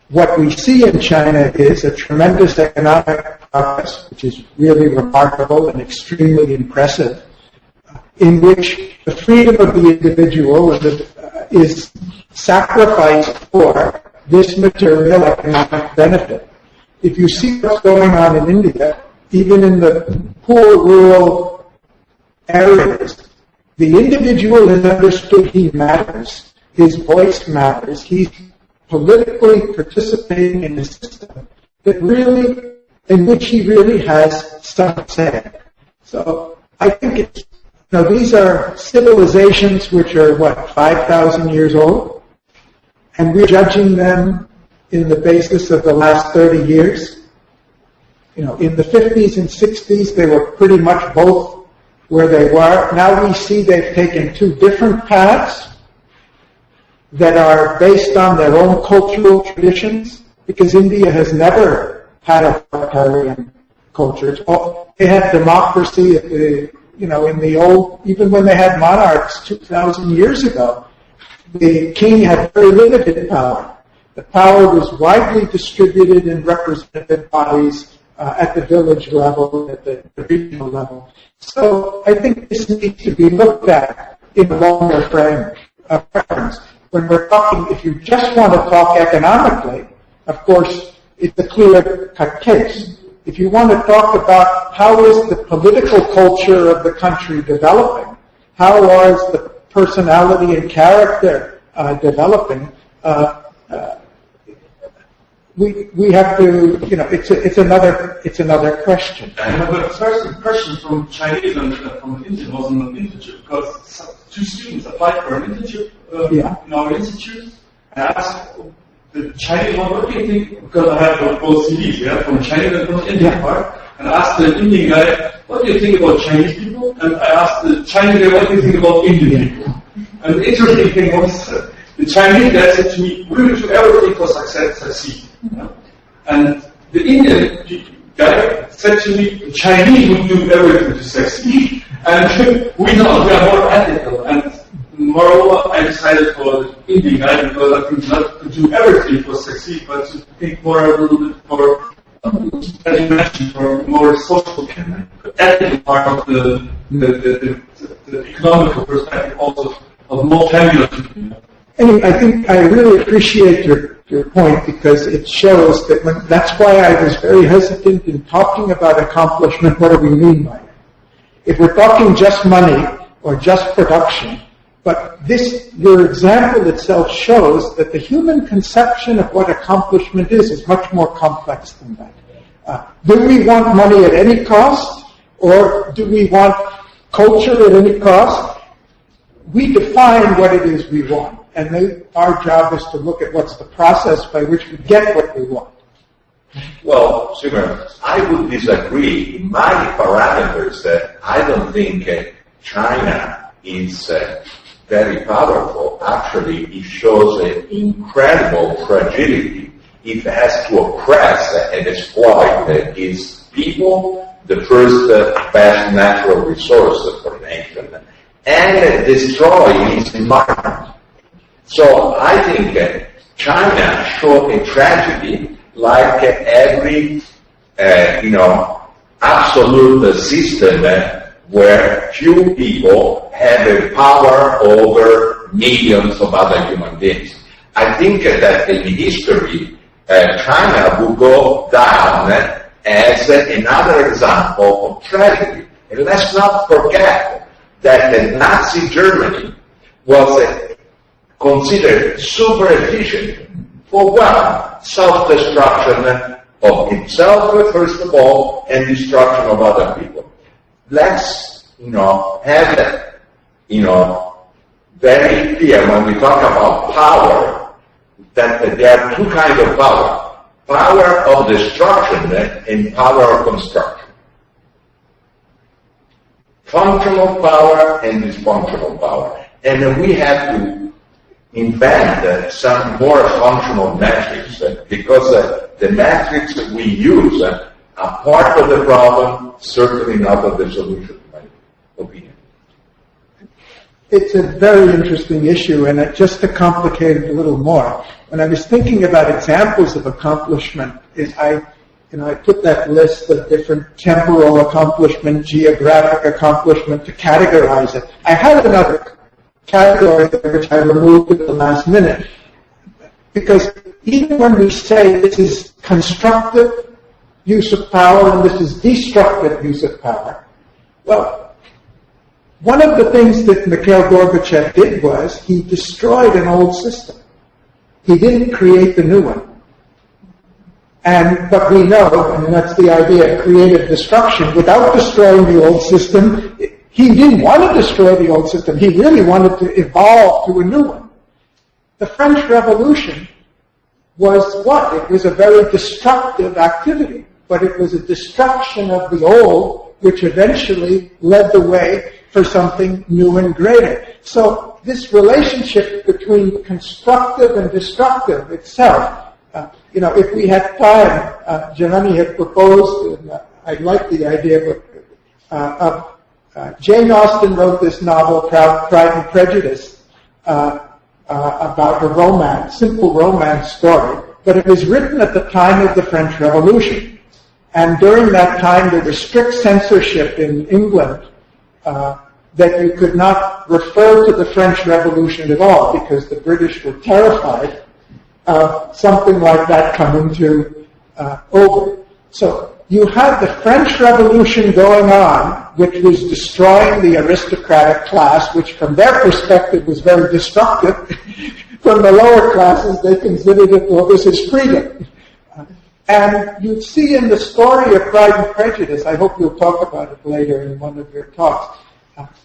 What we see in China is a tremendous economic progress, which is really remarkable and extremely impressive, in which the freedom of the individual is sacrificed for this material economic benefit. If you see what's going on in India, even in the poor rural areas, the individual has understood he matters, his voice matters, he's politically participating in a system in which he really has some say. So I think these are civilizations which are, 5,000 years old? And we're judging them in the basis of the last 30 years. In the 50s and 60s, they were pretty much both where they were. Now we see they've taken two different paths that are based on their own cultural traditions, because India has never had a authoritarian culture. They had democracy in the old, even when they had monarchs 2,000 years ago, the king had very limited power. The power was widely distributed in representative bodies at the village level, at the regional level. So I think this needs to be looked at in a longer frame of reference. When we're talking, if you just want to talk economically, of course, it's a clear-cut case. If you want to talk about how is the political culture of the country developing, how is the personality and character developing, we have to, it's another question. The first impression from Chinese and from Indian wasn't an internship, because two students applied for an internship in our institute and asked the Chinese one, what do you think, because I have both CDs, yeah, from Chinese and from Indian part, and I asked the Indian guy, what do you think about Chinese people? And I asked the Chinese guy, what do you think about Indian people? And the interesting thing was, the Chinese guy said to me, we will do everything for succeed. Yeah? And the Indian guy said to me, the Chinese will do everything to succeed. And we know we are more ethical. And moreover, I decided for the Indian guy because I think not to do everything for succeed, but to think more a little bit more, as you mentioned, for more social, ethical part of the economical perspective also of more family. Anyway, I think I really appreciate your point because it shows that that's why I was very hesitant in talking about accomplishment. What do we mean by it? If we're talking just money or just production, but your example itself shows that the human conception of what accomplishment is much more complex than that. Do we want money at any cost, or do we want culture at any cost? We define what it is we want, and our job is to look at what's the process by which we get what we want. Well, Simon, I would disagree. In my parameters, I don't think China is very powerful. Actually, it shows an incredible fragility. It has to oppress and exploit its people, the first best natural resource for a nation, and destroy its environment. So I think China showed a tragedy like every, absolute system where few people have a power over millions of other human beings. I think that in history, China will go down as another example of tragedy. And let's not forget that the Nazi Germany was considered super efficient for what? Self-destruction of itself, first of all, and destruction of other people. Let's, have that, very clear when we talk about power, that there are two kinds of power. Power of destruction and power of construction. Functional power and dysfunctional power. And we have to invent some more functional metrics because the metrics that we use are part of the problem, certainly not of the solution, in my opinion. It's a very interesting issue, and just to complicate it a little more, when I was thinking about examples of accomplishment, I put that list of different temporal accomplishment, geographic accomplishment to categorize it. I had another category which I removed at the last minute, because even when we say this is constructive use of power and this is destructive use of power, well, one of the things that Mikhail Gorbachev did was he destroyed an old system. He didn't create the new one. But we know, and that's the idea of creative destruction, without destroying the old system, he didn't want to destroy the old system. He really wanted to evolve to a new one. The French Revolution was what? It was a very destructive activity, but it was a destruction of the old, which eventually led the way for something new and greater. So this relationship between constructive and destructive itself, if we had time, Janani had proposed, and I like the idea of Jane Austen wrote this novel, Pride and Prejudice, about a romance, simple romance story, but it was written at the time of the French Revolution. And during that time, there was strict censorship in England that you could not refer to the French Revolution at all because the British were terrified of something like that coming to over. So you had the French Revolution going on, which was destroying the aristocratic class, which from their perspective was very destructive. From the lower classes, they considered it, well, this is freedom. And you'd see in the story of Pride and Prejudice, I hope you'll talk about it later in one of your talks,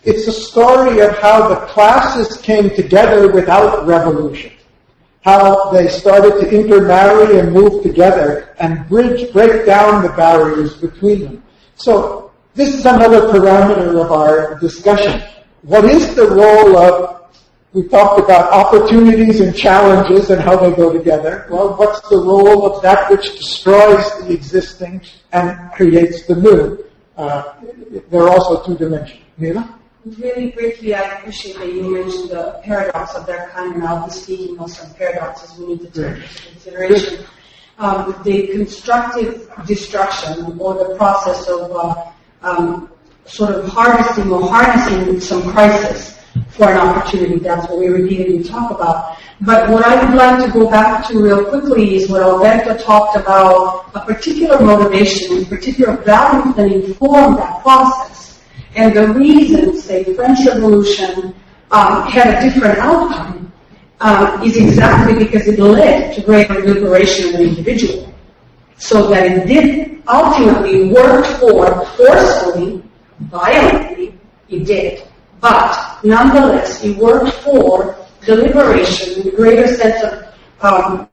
it's a story of how the classes came together without revolution. how they started to intermarry and move together and break down the barriers between them. So this is another parameter of our discussion. What is the role of, we talked about opportunities and challenges and how they go together. Well, what's the role of that which destroys the existing and creates the new? There are also two dimensions. Mila? Really briefly, I appreciate that you mentioned the paradox of their kind, and I'll be speaking of some paradoxes we need to take into consideration. The constructive destruction, or the process of sort of harnessing some crisis for an opportunity. That's what we repeatedly talk about. But what I would like to go back to real quickly is what Alberto talked about, a particular motivation, a particular values that inform that process. And the reason, say, French Revolution had a different outcome is exactly because it led to greater liberation of the individual. So that it did ultimately work for, forcefully, violently, it did. But nonetheless, it worked for the liberation, the greater sense of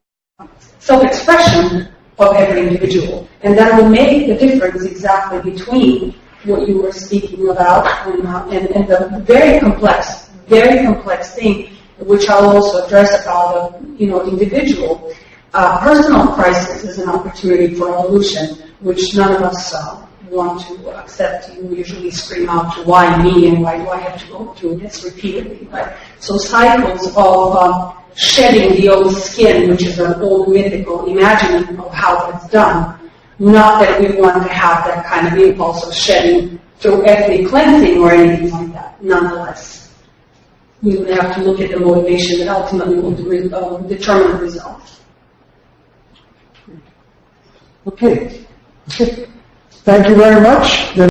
self-expression of every individual. And that will make the difference exactly between what you were speaking about and the very complex thing, which I'll also address about the individual personal crisis is an opportunity for evolution, which none of us want to accept. You usually scream out to why me and why do I have to go through this repeatedly. Right? So cycles of shedding the old skin, which is an old mythical imagining of how it's done. Not that we want to have that kind of impulse of shedding through ethnic cleansing or anything like that. Nonetheless, we would have to look at the motivation that ultimately will determine the result. Okay. Thank you very much.